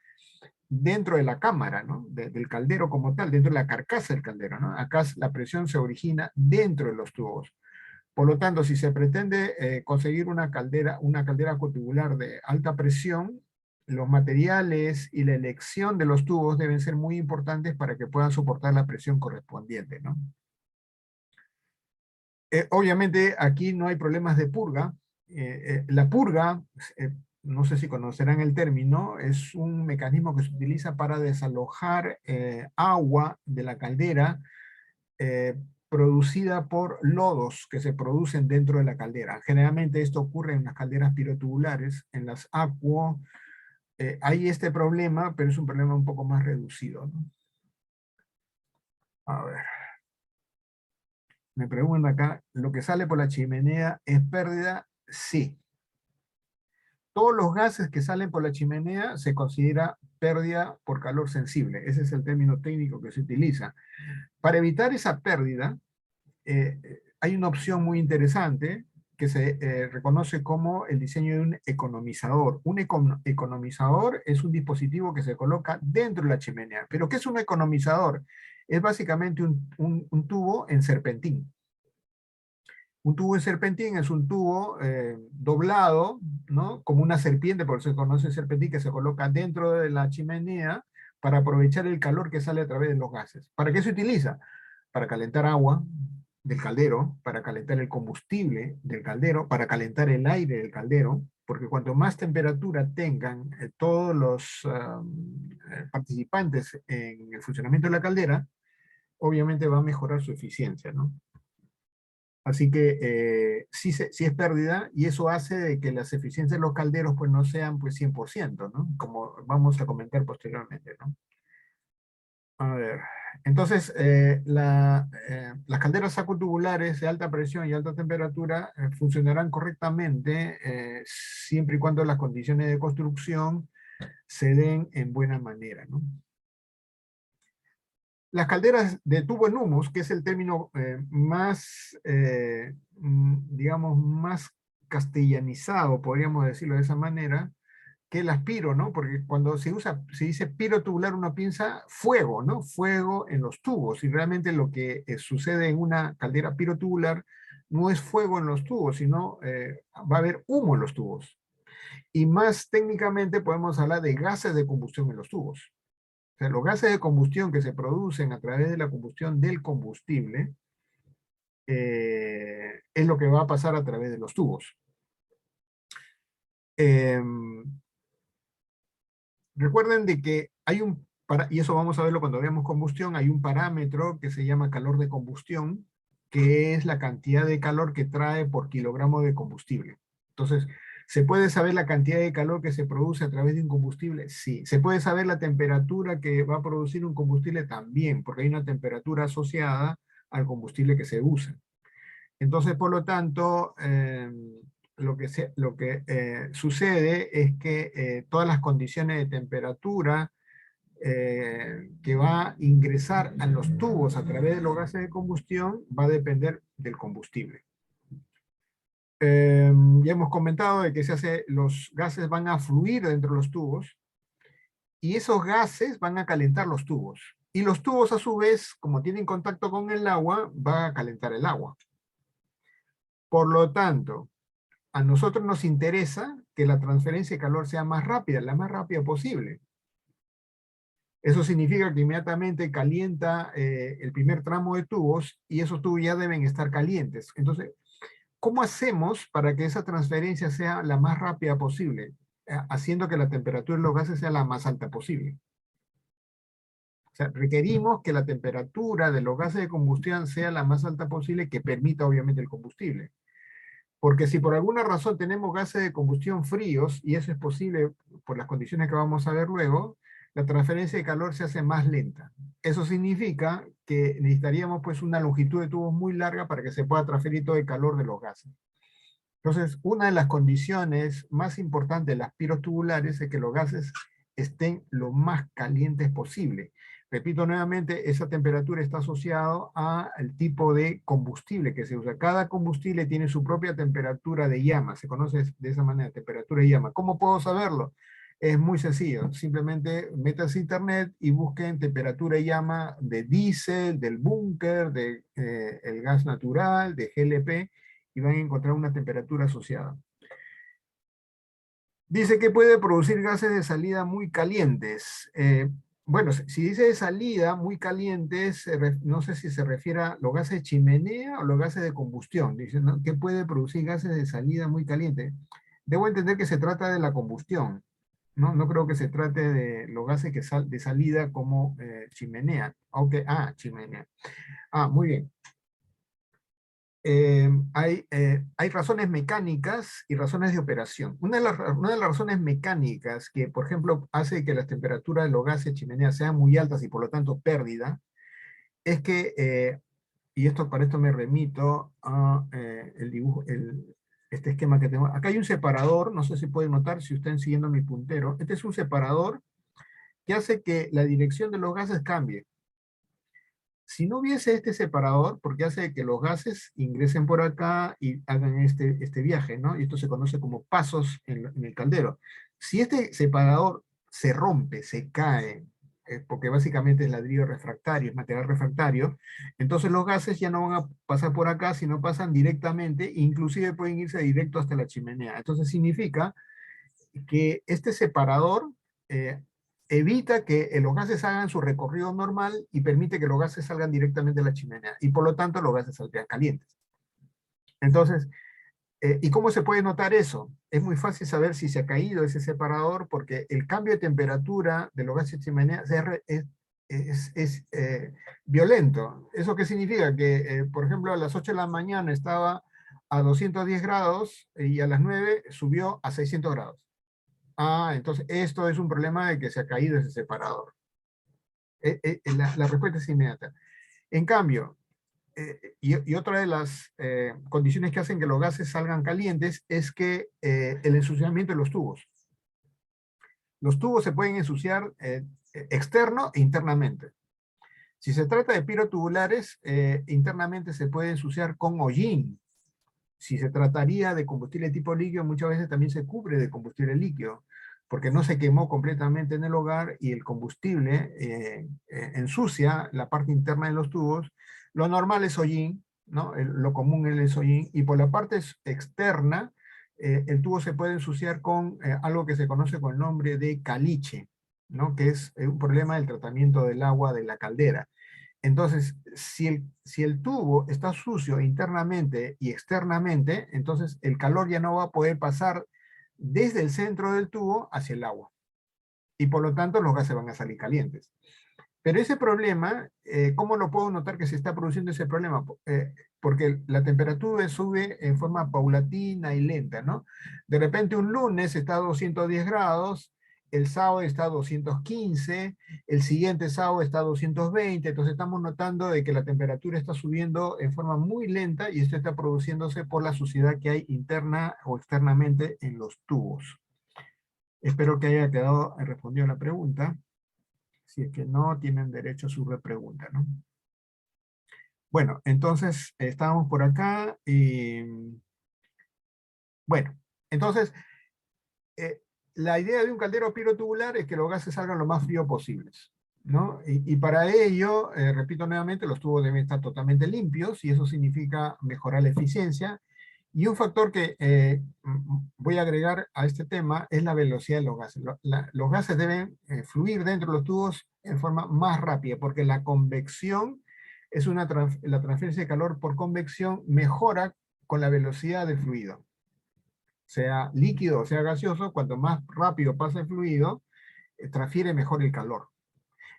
dentro de la cámara, ¿no? Del caldero como tal, dentro de la carcasa del caldero, ¿no? Acá la presión se origina dentro de los tubos. Por lo tanto, si se pretende conseguir una caldera acuotubular de alta presión, los materiales y la elección de los tubos deben ser muy importantes para que puedan soportar la presión correspondiente, ¿no? Obviamente aquí no hay problemas de purga. La purga, no sé si conocerán el término, es un mecanismo que se utiliza para desalojar agua de la caldera producida por lodos que se producen dentro de la caldera. Generalmente esto ocurre en las calderas pirotubulares, en las acuo. Hay este problema, pero es un problema un poco más reducido, ¿no? A ver. Me preguntan acá, ¿lo que sale por la chimenea es pérdida? Sí. Todos los gases que salen por la chimenea se considera pérdida por calor sensible. Ese es el término técnico que se utiliza. Para evitar esa pérdida, hay una opción muy interesante que se reconoce como el diseño de un economizador. Un economizador es un dispositivo que se coloca dentro de la chimenea. ¿Pero qué es un economizador? Es básicamente un tubo en serpentín. Un tubo de serpentín es un tubo doblado, ¿no? Como una serpiente, por eso se conoce serpentín, que se coloca dentro de la chimenea para aprovechar el calor que sale a través de los gases. ¿Para qué se utiliza? Para calentar agua del caldero, para calentar el combustible del caldero, para calentar el aire del caldero, porque cuanto más temperatura tengan todos los participantes en el funcionamiento de la caldera, obviamente va a mejorar su eficiencia, ¿no? Así que sí es pérdida y eso hace de que las eficiencias de los calderos pues no sean pues 100%, ¿no? Como vamos a comentar posteriormente, ¿no? A ver, entonces las calderas acutubulares de alta presión y alta temperatura funcionarán correctamente siempre y cuando las condiciones de construcción se den en buena manera, ¿no? Las calderas de tubo en humus, que es el término más, digamos, más castellanizado, podríamos decirlo de esa manera, que el piro, ¿no? Porque cuando se dice piro tubular, uno piensa fuego, ¿no? Fuego en los tubos, y realmente lo que sucede en una caldera pirotubular no es fuego en los tubos, sino va a haber humo en los tubos. Y más técnicamente podemos hablar de gases de combustión en los tubos. O sea, los gases de combustión que se producen a través de la combustión del combustible es lo que va a pasar a través de los tubos. Recuerden de que hay y eso vamos a verlo cuando veamos combustión, hay un parámetro que se llama calor de combustión, que es la cantidad de calor que trae por kilogramo de combustible. Entonces, ¿se puede saber la cantidad de calor que se produce a través de un combustible? Sí. ¿Se puede saber la temperatura que va a producir un combustible? También, porque hay una temperatura asociada al combustible que se usa. Entonces, por lo tanto, lo que sucede es que todas las condiciones de temperatura que va a ingresar a los tubos a través de los gases de combustión va a depender del combustible. Ya hemos comentado de que los gases van a fluir dentro de los tubos y esos gases van a calentar los tubos. Y los tubos a su vez, como tienen contacto con el agua, van a calentar el agua. Por lo tanto, a nosotros nos interesa que la transferencia de calor sea más rápida, la más rápida posible. Eso significa que inmediatamente calienta el primer tramo de tubos y esos tubos ya deben estar calientes. Entonces, ¿cómo hacemos para que esa transferencia sea la más rápida posible? Haciendo que la temperatura de los gases sea la más alta posible. O sea, requerimos que la temperatura de los gases de combustión sea la más alta posible que permita obviamente el combustible. Porque si por alguna razón tenemos gases de combustión fríos, y eso es posible por las condiciones que vamos a ver luego, la transferencia de calor se hace más lenta. Eso significa que necesitaríamos pues una longitud de tubos muy larga para que se pueda transferir todo el calor de los gases. Entonces, una de las condiciones más importantes de las piros tubulares es que los gases estén lo más calientes posible. Repito nuevamente, esa temperatura está asociada al tipo de combustible que se usa. Cada combustible tiene su propia temperatura de llama, se conoce de esa manera, temperatura de llama. ¿Cómo puedo saberlo? Es muy sencillo, simplemente métanse a internet y busquen temperatura de llama de diésel, del búnker, del gas natural, de GLP, y van a encontrar una temperatura asociada. Dice que puede producir gases de salida muy calientes. Bueno, si dice de salida muy calientes, no sé si se refiere a los gases de chimenea o los gases de combustión. Dice, ¿no?, que puede producir gases de salida muy calientes. Debo entender que se trata de la combustión. No creo que se trate de los gases de salida como chimenea. Okay. Chimenea. Muy bien. Hay razones mecánicas y razones de operación. Una de las razones mecánicas que, por ejemplo, hace que las temperaturas de los gases chimenea sean muy altas y por lo tanto pérdida, es que, y para esto me remito a el dibujo, este esquema que tengo. Acá hay un separador, no sé si pueden notar si están siguiendo mi puntero. Este es un separador que hace que la dirección de los gases cambie. Si no hubiese este separador, porque hace que los gases ingresen por acá y hagan este viaje, ¿no? Y esto se conoce como pasos en el caldero. Si este separador se rompe, se cae, porque básicamente es ladrillo refractario, es material refractario, entonces los gases ya no van a pasar por acá, sino pasan directamente, inclusive pueden irse directo hasta la chimenea. Entonces significa que este separador evita que los gases hagan su recorrido normal y permite que los gases salgan directamente de la chimenea, y por lo tanto los gases saldrían calientes. Entonces, ¿y cómo se puede notar eso? Es muy fácil saber si se ha caído ese separador, porque el cambio de temperatura de los gases de chimenea es violento. ¿Eso qué significa? Que, por ejemplo, a las 8 de la mañana estaba a 210 grados y a las 9 subió a 600 grados. Entonces esto es un problema de que se ha caído ese separador. La respuesta es inmediata. En cambio, y otra de las condiciones que hacen que los gases salgan calientes es que el ensuciamiento de los tubos. Los tubos se pueden ensuciar externo e internamente. Si se trata de pirotubulares, internamente se puede ensuciar con hollín. Si se trataría de combustible tipo líquido, muchas veces también se cubre de combustible líquido, porque no se quemó completamente en el hogar y el combustible ensucia la parte interna de los tubos. Lo normal es hollín, ¿no? Lo común es hollín, y por la parte externa, el tubo se puede ensuciar con algo que se conoce con el nombre de caliche, ¿no? Que es un problema del tratamiento del agua de la caldera. Entonces, si el tubo está sucio internamente y externamente, entonces el calor ya no va a poder pasar desde el centro del tubo hacia el agua. Y por lo tanto los gases van a salir calientes. Pero ese problema, ¿cómo lo puedo notar que se está produciendo ese problema? Porque la temperatura sube en forma paulatina y lenta, ¿no? De repente un lunes está a 210 grados, el sábado está a 215, el siguiente sábado está a 220, entonces estamos notando de que la temperatura está subiendo en forma muy lenta y esto está produciéndose por la suciedad que hay interna o externamente en los tubos. Espero que haya quedado respondido la pregunta. Si es que no, tienen derecho a su repregunta, ¿no? Bueno, entonces estábamos por acá y... Bueno, entonces... la idea de un caldero pirotubular es que los gases salgan lo más frío posibles, ¿no? Y para ello, repito nuevamente, los tubos deben estar totalmente limpios y eso significa mejorar la eficiencia. Y un factor que voy a agregar a este tema es la velocidad de los gases. Los gases deben fluir dentro de los tubos en forma más rápida, porque la convección es la transferencia de calor por convección mejora con la velocidad del fluido. Sea líquido o sea gaseoso, cuanto más rápido pasa el fluido, transfiere mejor el calor.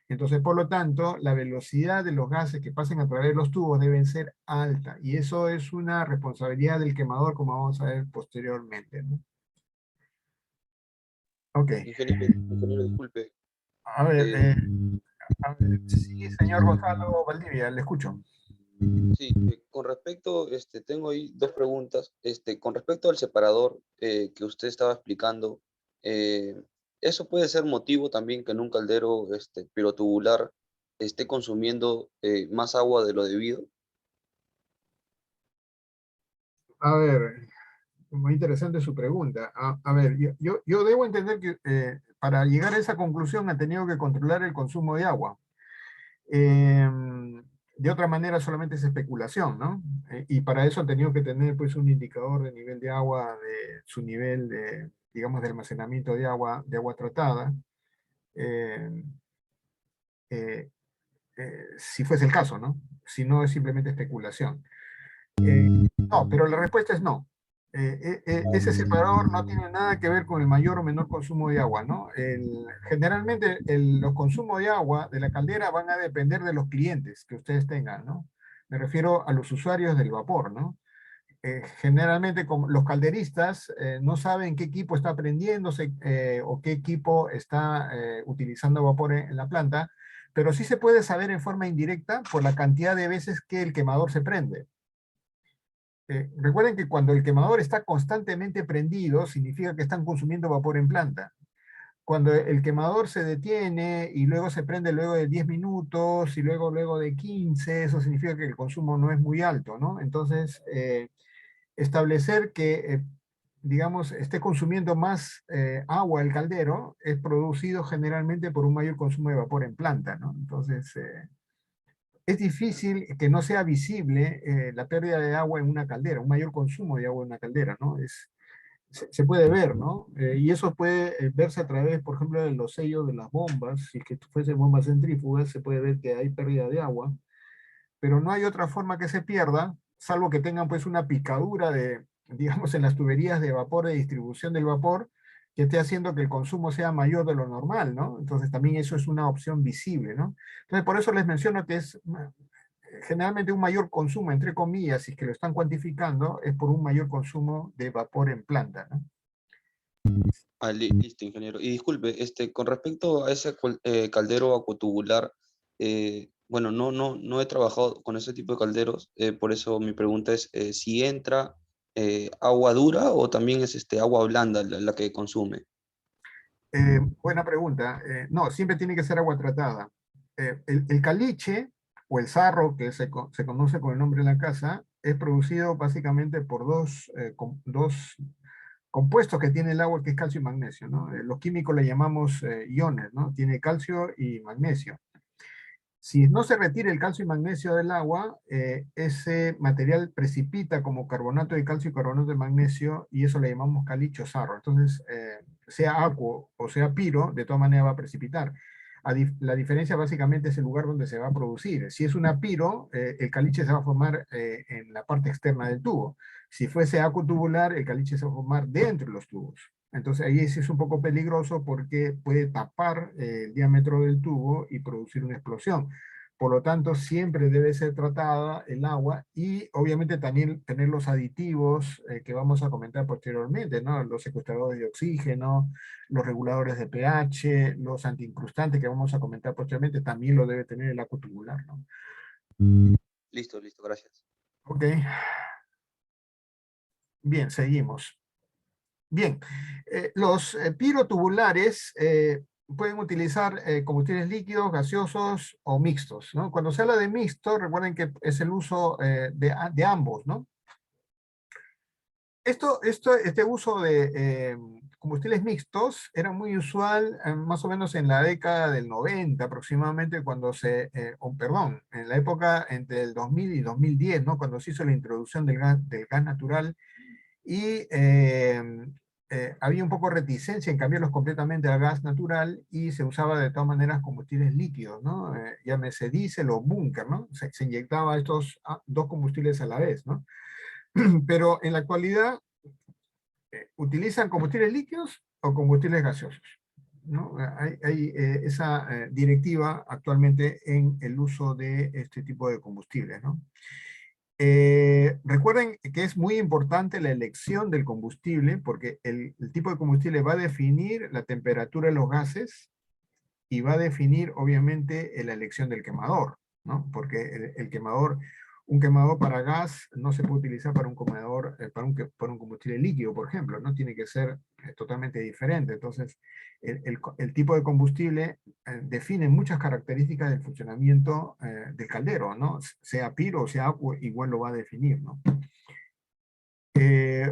Entonces, por lo tanto, la velocidad de los gases que pasen a través de los tubos deben ser alta, y eso es una responsabilidad del quemador, como vamos a ver posteriormente, ¿no? Ok. Ingeniero, disculpe. A ver, sí, señor Gonzalo Valdivia, le escucho. Sí, con respecto, tengo ahí dos preguntas. Con respecto al separador que usted estaba explicando, ¿eso puede ser motivo también que en un caldero pirotubular esté consumiendo más agua de lo debido? A ver, muy interesante su pregunta. A ver, yo debo entender que para llegar a esa conclusión han tenido que controlar el consumo de agua. De otra manera solamente es especulación, ¿no? Y para eso han tenido que tener pues un indicador de nivel de agua, de su nivel de, digamos, de almacenamiento de agua tratada, si fuese el caso, ¿no? Si no es simplemente especulación. No, pero la respuesta es no. Ese separador no tiene nada que ver con el mayor o menor consumo de agua, ¿no? Generalmente los consumos de agua de la caldera van a depender de los clientes que ustedes tengan, ¿no? Me refiero a los usuarios del vapor, ¿no? Generalmente como los calderistas no saben qué equipo está prendiéndose o qué equipo está utilizando vapor en la planta, pero sí se puede saber en forma indirecta por la cantidad de veces que el quemador se prende. Recuerden que cuando el quemador está constantemente prendido, significa que están consumiendo vapor en planta. Cuando el quemador se detiene y luego se prende luego de 10 minutos y luego de 15, eso significa que el consumo no es muy alto, ¿no? Entonces, establecer que, digamos, esté consumiendo más agua el caldero es producido generalmente por un mayor consumo de vapor en planta, ¿no? Entonces, es difícil que no sea visible la pérdida de agua en una caldera, un mayor consumo de agua en una caldera, ¿no? Se puede ver, ¿no? Y eso puede verse a través, por ejemplo, de los sellos de las bombas. Si es que fuesen bombas centrífugas, se puede ver que hay pérdida de agua, pero no hay otra forma que se pierda, salvo que tengan pues una picadura de, digamos, en las tuberías de vapor, de distribución del vapor, que esté haciendo que el consumo sea mayor de lo normal, ¿no? Entonces también eso es una opción visible, ¿no? Entonces por eso les menciono que es generalmente un mayor consumo, entre comillas, si es que lo están cuantificando, es por un mayor consumo de vapor en planta, ¿no? Listo, ingeniero. Y disculpe, con respecto a ese caldero acuatubular, bueno, no he trabajado con ese tipo de calderos, por eso mi pregunta es si entra agua dura o también es agua blanda la que consume. Buena pregunta. No, siempre tiene que ser agua tratada. El caliche o el sarro, que se conoce con el nombre de la casa, es producido básicamente por dos compuestos que tiene el agua, que es calcio y magnesio, ¿no? Los químicos le llamamos iones, ¿no? Tiene calcio y magnesio. Si no se retira el calcio y magnesio del agua, ese material precipita como carbonato de calcio y carbonato de magnesio, y eso le llamamos caliche o sarro. Entonces, sea acuo o sea piro, de todas maneras va a precipitar. La diferencia básicamente es el lugar donde se va a producir. Si es una piro, el caliche se va a formar en la parte externa del tubo. Si fuese acuo tubular, el caliche se va a formar dentro de los tubos. Entonces ahí sí es un poco peligroso porque puede tapar el diámetro del tubo y producir una explosión. Por lo tanto, siempre debe ser tratada el agua y obviamente también tener los aditivos que vamos a comentar posteriormente, ¿no? Los secuestradores de oxígeno, los reguladores de pH, los antiincrustantes que vamos a comentar posteriormente, también lo debe tener el agua tubular, ¿no? Listo, gracias. Ok. Bien, seguimos. Bien, los pirotubulares pueden utilizar combustibles líquidos, gaseosos o mixtos, ¿no? Cuando se habla de mixto, recuerden que es el uso de ambos, ¿no? Este uso de combustibles mixtos era muy usual más o menos en la década del 90 aproximadamente, perdón, en la época entre el 2000 y 2010, ¿no? Cuando se hizo la introducción del gas natural y había un poco de reticencia en cambiarlos completamente al gas natural y se usaba de todas maneras combustibles líquidos, ¿no? Llámese diésel o búnker, ¿no? Se inyectaba estos dos combustibles a la vez, ¿no? Pero en la actualidad utilizan combustibles líquidos o combustibles gaseosos, ¿no? Hay esa directiva actualmente en el uso de este tipo de combustibles, ¿no? Recuerden que es muy importante la elección del combustible porque el tipo de combustible va a definir la temperatura de los gases y va a definir obviamente la elección del quemador, ¿no? Porque un quemador para gas no se puede utilizar para un quemador, para un combustible líquido, por ejemplo, ¿no? Tiene que ser totalmente diferente. Entonces, el tipo de combustible define muchas características del funcionamiento del caldero, ¿no? Sea piro o sea agua, igual lo va a definir, ¿no?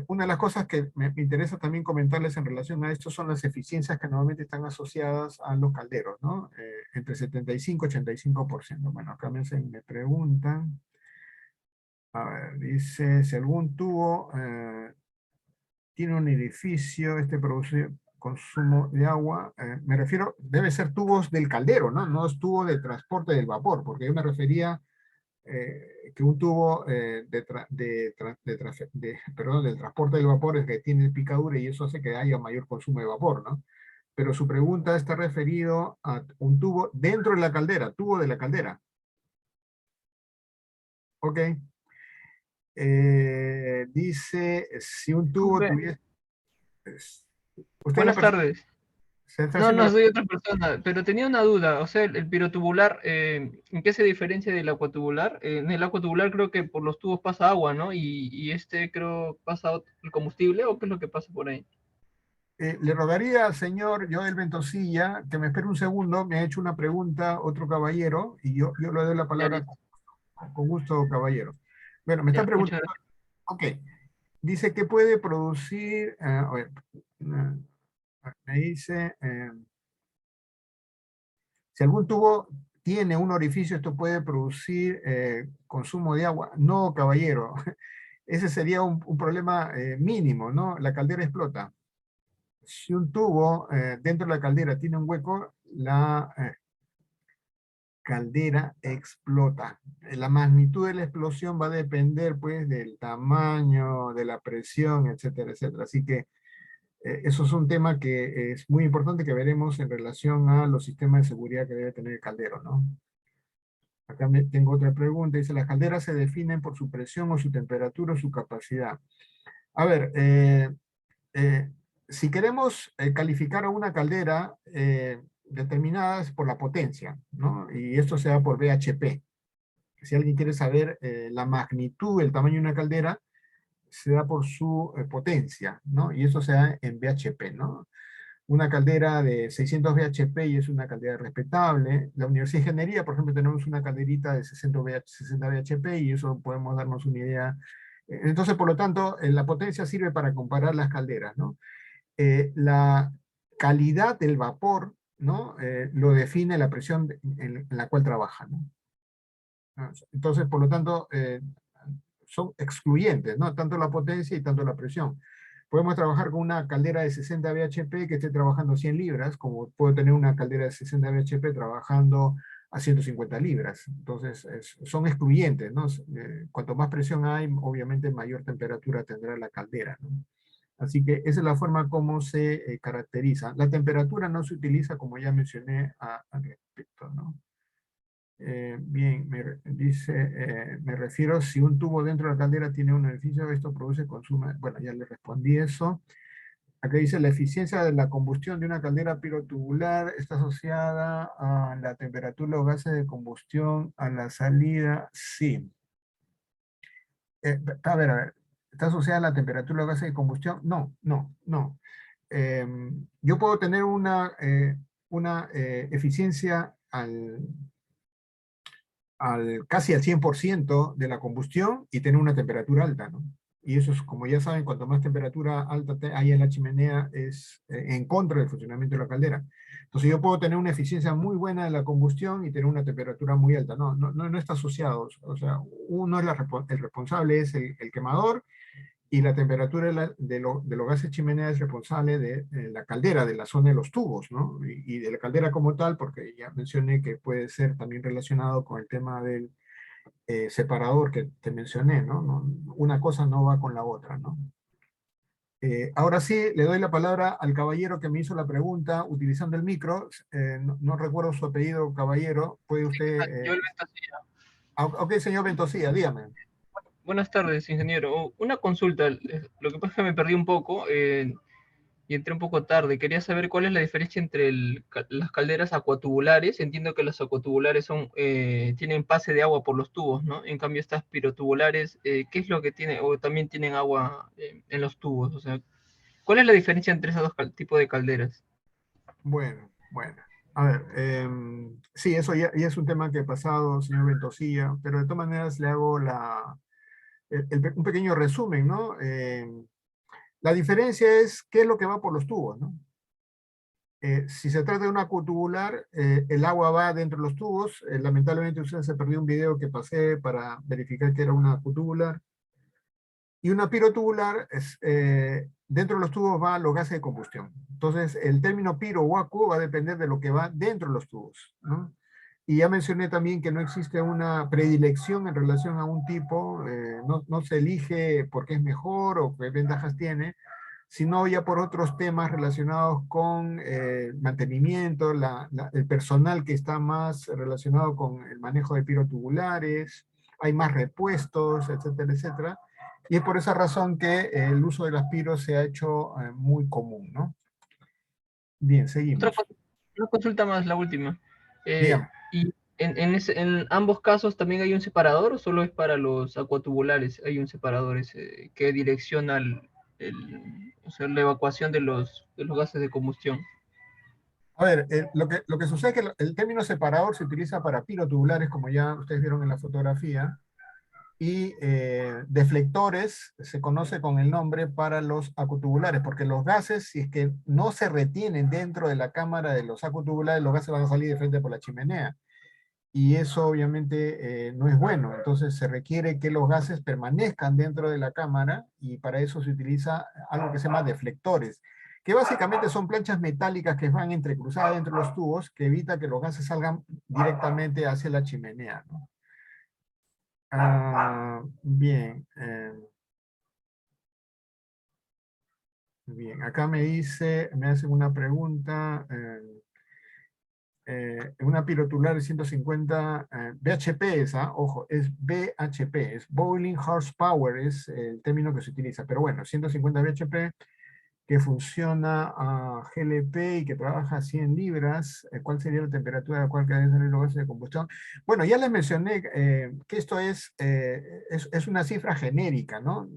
Una de las cosas que me interesa también comentarles en relación a esto son las eficiencias que normalmente están asociadas a los calderos, ¿no? Entre 75 y 85%. Bueno, acá me preguntan, a ver, dice, si algún tubo tiene un edificio, produce consumo de agua, me refiero, debe ser tubos del caldero, ¿no? No es tubo de transporte del vapor, porque yo me refería que un tubo perdón, del transporte del vapor es que tiene picadura y eso hace que haya mayor consumo de vapor, ¿no? Pero su pregunta está referido a un tubo dentro de la caldera, tubo de la caldera. Ok. Dice, si un tubo Disculpe, tuviese... ¿Usted es la buenas persona tardes. que se está No, haciendo no la... soy otra persona, pero tenía una duda. O sea, el pirotubular, ¿en qué se diferencia del acuatubular? En el acuatubular creo que por los tubos pasa agua, ¿no? Y este creo pasa el combustible, ¿o qué es lo que pasa por ahí? Le rogaría al señor Joel Ventosilla que me espere un segundo, me ha hecho una pregunta otro caballero y yo le doy la Ya, palabra listo. con gusto, caballero. Bueno, me está Ya, muchas preguntando, gracias. ok, dice que puede producir, a ver, me dice, si algún tubo tiene un orificio, esto puede producir consumo de agua. No, caballero, ese sería un problema mínimo, ¿no? La caldera explota. Si un tubo dentro de la caldera tiene un hueco, la caldera explota. La magnitud de la explosión va a depender pues del tamaño, de la presión, etcétera, etcétera. Así que eso es un tema que es muy importante que veremos en relación a los sistemas de seguridad que debe tener el caldero, ¿no? Acá tengo otra pregunta. Dice, ¿las calderas se definen por su presión o su temperatura o su capacidad? A ver, si queremos calificar a una caldera, determinadas por la potencia, ¿no? Y esto se da por BHP. Si alguien quiere saber la magnitud, el tamaño de una caldera, se da por su potencia, ¿no? Y eso se da en BHP, ¿no? Una caldera de 600 BHP y es una caldera respetable. La Universidad de Ingeniería, por ejemplo, tenemos una calderita de 60 BHP y eso podemos darnos una idea. Entonces, por lo tanto, la potencia sirve para comparar las calderas, ¿no? La calidad del vapor, ¿no? Lo define la presión en la cual trabaja, ¿no? Entonces, por lo tanto, son excluyentes, ¿no? Tanto la potencia y tanto la presión. Podemos trabajar con una caldera de 60 BHP que esté trabajando 100 libras, como puedo tener una caldera de 60 BHP trabajando a 150 libras. Entonces, son excluyentes, ¿no? Cuanto más presión hay, obviamente mayor temperatura tendrá la caldera, ¿no? Así que esa es la forma como se caracteriza. La temperatura no se utiliza, como ya mencioné al respecto, ¿no? Bien, me refiero si un tubo dentro de la caldera tiene un orificio, esto produce consumo. Bueno, ya le respondí eso. Acá dice la eficiencia de la combustión de una caldera pirotubular está asociada a la temperatura o gases de combustión a la salida. Sí. A ver, ¿está asociada a la temperatura o gases de combustión? No, no, no. Yo puedo tener una eficiencia casi al 100% de la combustión y tener una temperatura alta, ¿no? Y eso es, como ya saben, cuanto más temperatura alta hay en la chimenea, es en contra del funcionamiento de la caldera. Entonces yo puedo tener una eficiencia muy buena de la combustión y tener una temperatura muy alta. No, no, no está asociado. O sea, uno es el responsable, es el quemador, y la temperatura de los gases chimenea es responsable de la caldera, de la zona de los tubos, ¿no? Y de la caldera como tal, porque ya mencioné que puede ser también relacionado con el tema del separador que te mencioné, ¿no? Una cosa no va con la otra, ¿no? Ahora sí, le doy la palabra al caballero que me hizo la pregunta utilizando el micro. No recuerdo su apellido, caballero. ¿Puede usted...? Joel Ventosilla. Ok, señor Ventosilla, dígame. Buenas tardes, ingeniero. Una consulta. Lo que pasa es que me perdí un poco y entré un poco tarde. Quería saber cuál es la diferencia entre las calderas acuatubulares. Entiendo que las acuatubulares tienen pase de agua por los tubos, ¿no? En cambio, estas pirotubulares, ¿qué es lo que tienen? O también tienen agua en los tubos. O sea, ¿cuál es la diferencia entre esos dos tipos de calderas? Bueno. A ver, sí, eso ya es un tema que he pasado, señor Ventosilla, pero de todas maneras le hago un pequeño resumen, ¿no? La diferencia es qué es lo que va por los tubos, ¿no? Si se trata de una acuatubular, el agua va dentro de los tubos. Lamentablemente usted se perdió un video que pasé para verificar que era una acuatubular. Y una pirotubular, dentro de los tubos van los gases de combustión. Entonces, el término piro o acu va a depender de lo que va dentro de los tubos, ¿no? Y ya mencioné también que no existe una predilección en relación a un tipo, no se elige porque es mejor o qué ventajas tiene, sino ya por otros temas relacionados con mantenimiento, el personal que está más relacionado con el manejo de pirotubulares, hay más repuestos, etcétera, etcétera. Y es por esa razón que el uso de las piros se ha hecho muy común, ¿no? Bien, seguimos. Una consulta más, la última. Dígame. ¿Y en ambos casos también hay un separador o solo es para los acuatubulares? Hay un separador que direcciona o sea, la evacuación de los gases de combustión. A ver, lo que sucede es que el término separador se utiliza para pirotubulares, como ya ustedes vieron en la fotografía, y deflectores se conoce con el nombre para los acutubulares, porque los gases, si es que no se retienen dentro de la cámara de los acutubulares, los gases van a salir de frente por la chimenea. Y eso obviamente no es bueno. Entonces se requiere que los gases permanezcan dentro de la cámara y para eso se utiliza algo que se llama deflectores, que básicamente son planchas metálicas que van entrecruzadas dentro de los tubos que evita que los gases salgan directamente hacia la chimenea, ¿no? Bien. Bien, acá me hacen una pregunta. Una pirotubular de 150 BHP ojo, es BHP, es Boiling Horsepower, es el término que se utiliza, pero bueno, 150 BHP, que funciona a GLP y que trabaja a 100 libras, ¿cuál sería la temperatura a la cual deben salir los gases de combustión? Bueno, ya les mencioné que esto es una cifra genérica, ¿no?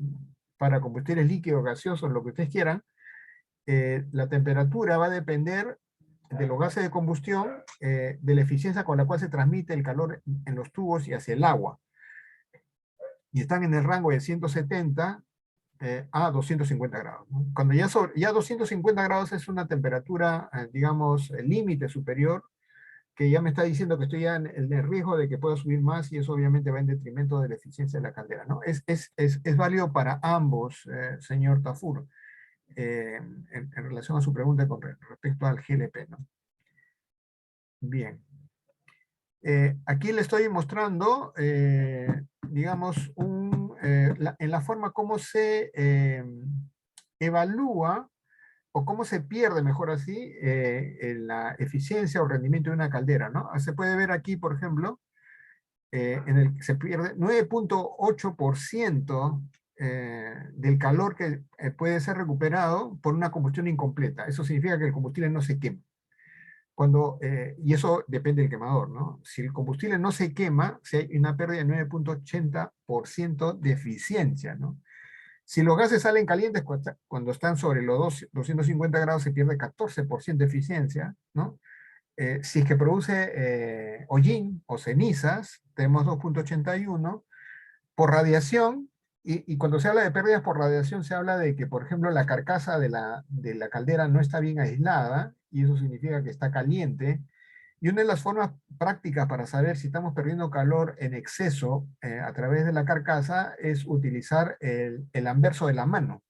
Para combustibles líquidos, gaseosos, lo que ustedes quieran. La temperatura va a depender de los gases de combustión, de la eficiencia con la cual se transmite el calor en los tubos y hacia el agua. Y están en el rango de 170 a 250 grados, ¿no? Cuando ya 250 grados es una temperatura, digamos, el límite superior, que ya me está diciendo que estoy ya en el riesgo de que pueda subir más, y eso obviamente va en detrimento de la eficiencia de la caldera, ¿no? Es válido para ambos, señor Tafur, en relación a su pregunta con respecto al GLP, ¿no? Bien. Aquí le estoy mostrando, digamos, en la forma como se evalúa o cómo se pierde, mejor así, la eficiencia o rendimiento de una caldera, ¿no? Se puede ver aquí, por ejemplo, en el que se pierde 9.8% del calor que puede ser recuperado por una combustión incompleta. Eso significa que el combustible no se quema. Y eso depende del quemador, ¿no? Si el combustible no se quema, si hay una pérdida de 9.80% de eficiencia, ¿no? Si los gases salen calientes cuando están sobre los 250 grados, se pierde 14% de eficiencia, ¿no? Si es que produce hollín o cenizas, tenemos 2.81 por radiación. Y cuando se habla de pérdidas por radiación, se habla de que, por ejemplo, la carcasa de la caldera no está bien aislada, y eso significa que está caliente. Y una de las formas prácticas para saber si estamos perdiendo calor en exceso a través de la carcasa es utilizar el anverso de la mano,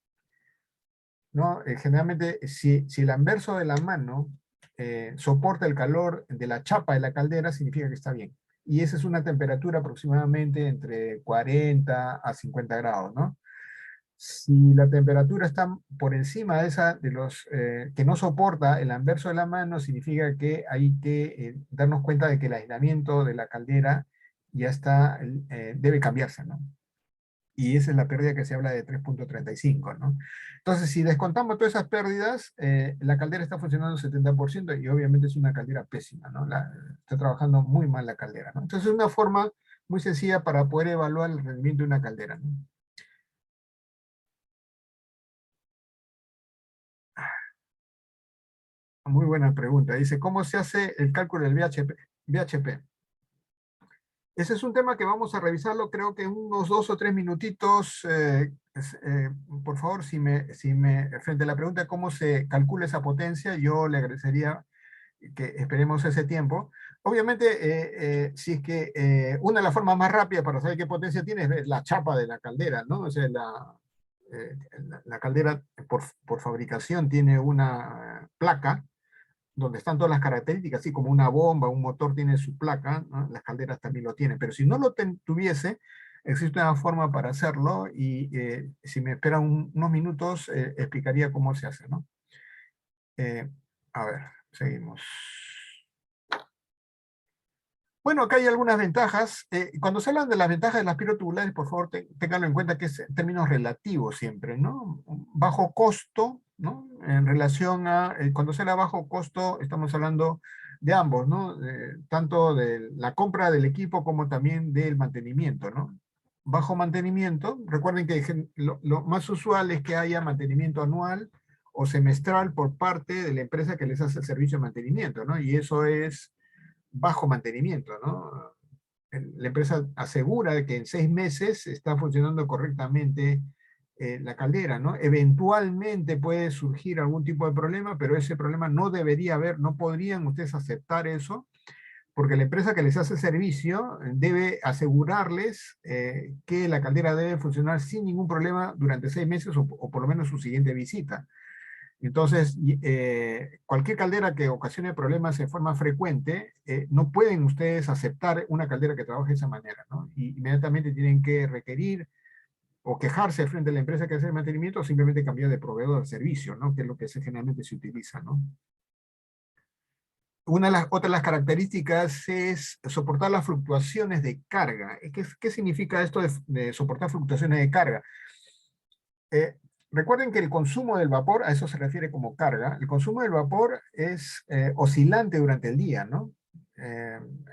¿no? Generalmente, si el anverso de la mano soporta el calor de la chapa de la caldera, significa que está bien. Y esa es una temperatura aproximadamente entre 40 a 50 grados, ¿no? Si la temperatura está por encima de esa, que no soporta el anverso de la mano, significa que hay que darnos cuenta de que el aislamiento de la caldera ya está, debe cambiarse, ¿no? Y esa es la pérdida que se habla de 3.35, ¿no? Entonces, si descontamos todas esas pérdidas, la caldera está funcionando 70%, y obviamente es una caldera pésima, ¿no? Está trabajando muy mal la caldera, ¿no? Entonces, es una forma muy sencilla para poder evaluar el rendimiento de una caldera, ¿no? Muy buena pregunta. Dice, ¿cómo se hace el cálculo del VHP? Ese es un tema que vamos a revisarlo, creo que en unos 2 o 3 minutitos. Por favor, frente a la pregunta de cómo se calcula esa potencia, yo le agradecería que esperemos ese tiempo. Obviamente, si es que una de las formas más rápidas para saber qué potencia tiene es ver la chapa de la caldera, ¿no? O sea, la caldera por fabricación tiene una placa donde están todas las características, así como una bomba, un motor tiene su placa, ¿no? Las calderas también lo tienen, pero si no lo tuviese, existe una forma para hacerlo, y si me esperan unos minutos, explicaría cómo se hace, ¿no? A ver, seguimos. Bueno, acá hay algunas ventajas. Cuando se hablan de las ventajas de las pirotubulares, por favor, ténganlo en cuenta que es en términos relativos siempre, ¿no? Bajo costo, ¿no? En relación a, cuando se habla bajo costo, estamos hablando de ambos, ¿no? Tanto de la compra del equipo como también del mantenimiento, ¿no? Bajo mantenimiento, recuerden que lo más usual es que haya mantenimiento anual o semestral por parte de la empresa que les hace el servicio de mantenimiento, ¿no? Y eso es bajo mantenimiento, ¿no? La empresa asegura que en 6 meses está funcionando correctamente la caldera, ¿no? Eventualmente puede surgir algún tipo de problema, pero ese problema no debería haber, no podrían ustedes aceptar eso, porque la empresa que les hace servicio debe asegurarles que la caldera debe funcionar sin ningún problema durante 6 meses, o por lo menos su siguiente visita. Entonces, cualquier caldera que ocasione problemas de forma frecuente, no pueden ustedes aceptar una caldera que trabaje de esa manera, ¿no? Y inmediatamente tienen que requerir o quejarse frente a la empresa que hace el mantenimiento, o simplemente cambiar de proveedor de servicio, ¿no? Que es lo que generalmente se utiliza, ¿no? Otra de las características es soportar las fluctuaciones de carga. ¿Qué significa esto de soportar fluctuaciones de carga? recuerden que el consumo del vapor, a eso se refiere como carga, el consumo del vapor es oscilante durante el día, ¿no?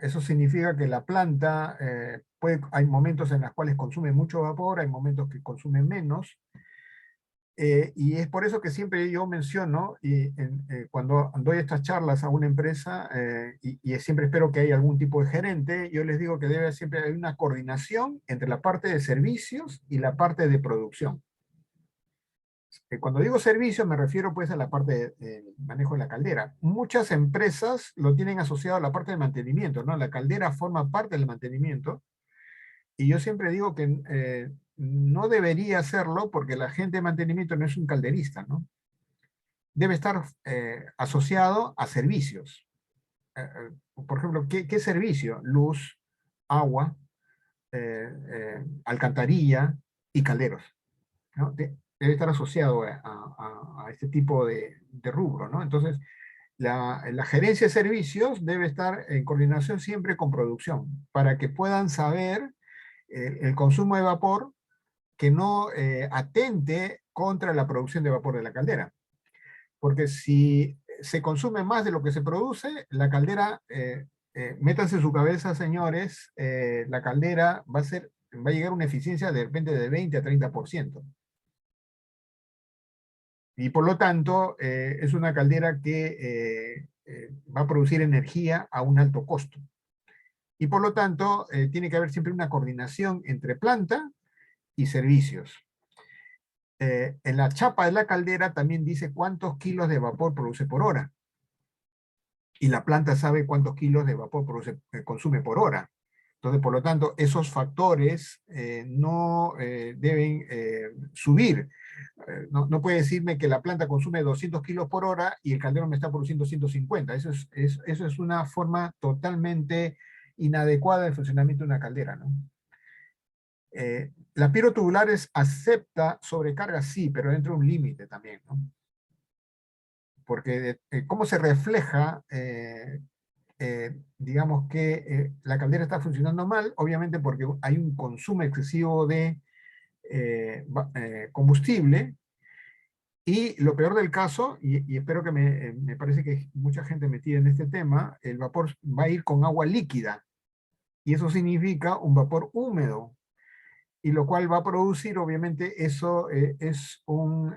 Eso significa que la planta, hay momentos en los cuales consume mucho vapor, hay momentos que consume menos, y es por eso que siempre yo menciono, cuando doy estas charlas a una empresa, y siempre espero que haya algún tipo de gerente, yo les digo que debe siempre haber una coordinación entre la parte de servicios y la parte de producción. Cuando digo servicio me refiero pues a la parte del manejo de la caldera. Muchas empresas lo tienen asociado a la parte de mantenimiento, ¿no? La caldera forma parte del mantenimiento, y yo siempre digo que no debería hacerlo porque la gente de mantenimiento no es un calderista, ¿no? Debe estar asociado a servicios. Por ejemplo, ¿qué servicio? Luz, agua, alcantarilla y calderos, ¿no? Debe estar asociado a este tipo de rubro, ¿no? Entonces, la gerencia de servicios debe estar en coordinación siempre con producción, para que puedan saber el consumo de vapor que no atente contra la producción de vapor de la caldera. Porque si se consume más de lo que se produce, la caldera, métanse en su cabeza, señores, la caldera va a llegar a una eficiencia de repente de 20 a 30%. Y por lo tanto, es una caldera que va a producir energía a un alto costo. Y por lo tanto, tiene que haber siempre una coordinación entre planta y servicios. En la chapa de la caldera también dice cuántos kilos de vapor produce por hora. Y la planta sabe cuántos kilos de vapor consume por hora. Entonces, por lo tanto, esos factores no deben subir. No puede decirme que la planta consume 200 kilos por hora y el caldero me está produciendo 150. Eso es una forma totalmente inadecuada del funcionamiento de una caldera, ¿no? La pirotubulares acepta sobrecarga, sí, pero dentro de un límite también, ¿no? Porque cómo se refleja, digamos que la caldera está funcionando mal, obviamente porque hay un consumo excesivo de combustible, y lo peor del caso, y espero que me parece que mucha gente metida en este tema, el vapor va a ir con agua líquida, y eso significa un vapor húmedo, y lo cual va a producir, obviamente, eso es un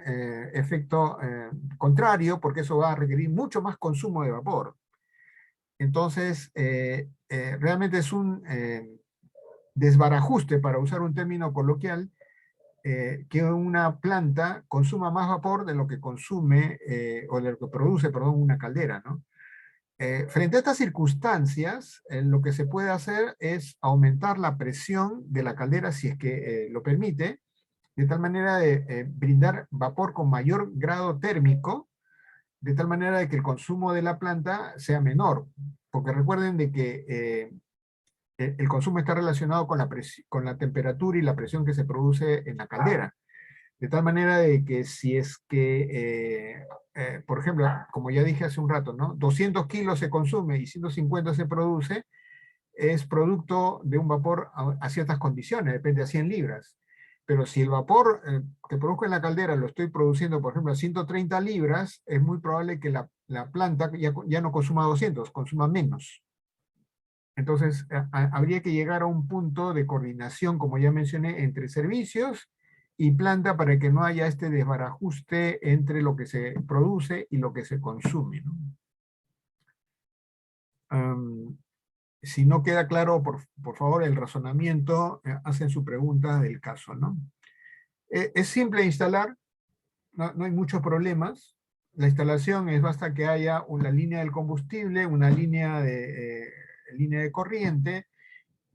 efecto contrario, porque eso va a requerir mucho más consumo de vapor. Entonces, realmente es un desbarajuste, para usar un término coloquial, que una planta consuma más vapor de lo que consume, o de lo que produce, perdón, una caldera, ¿no? Frente a estas circunstancias, lo que se puede hacer es aumentar la presión de la caldera, si es que lo permite, de tal manera de brindar vapor con mayor grado térmico, de tal manera de que el consumo de la planta sea menor. Porque recuerden de que el consumo está relacionado con la temperatura y la presión que se produce en la caldera. De tal manera de que si es que, por ejemplo, como ya dije hace un rato, ¿no? 200 kilos se consume y 150 se produce, es producto de un vapor a ciertas condiciones, depende de 100 libras. Pero si el vapor que produzco en la caldera lo estoy produciendo, por ejemplo, a 130 libras, es muy probable que la planta ya no consuma 200, consuma menos. Entonces, habría que llegar a un punto de coordinación, como ya mencioné, entre servicios y planta, para que no haya este desbarajuste entre lo que se produce y lo que se consume, ¿no? Si no queda claro, por favor, el razonamiento, hacen su pregunta del caso, ¿no? Es simple instalar, no hay muchos problemas. La instalación basta que haya una línea del combustible, una línea de corriente,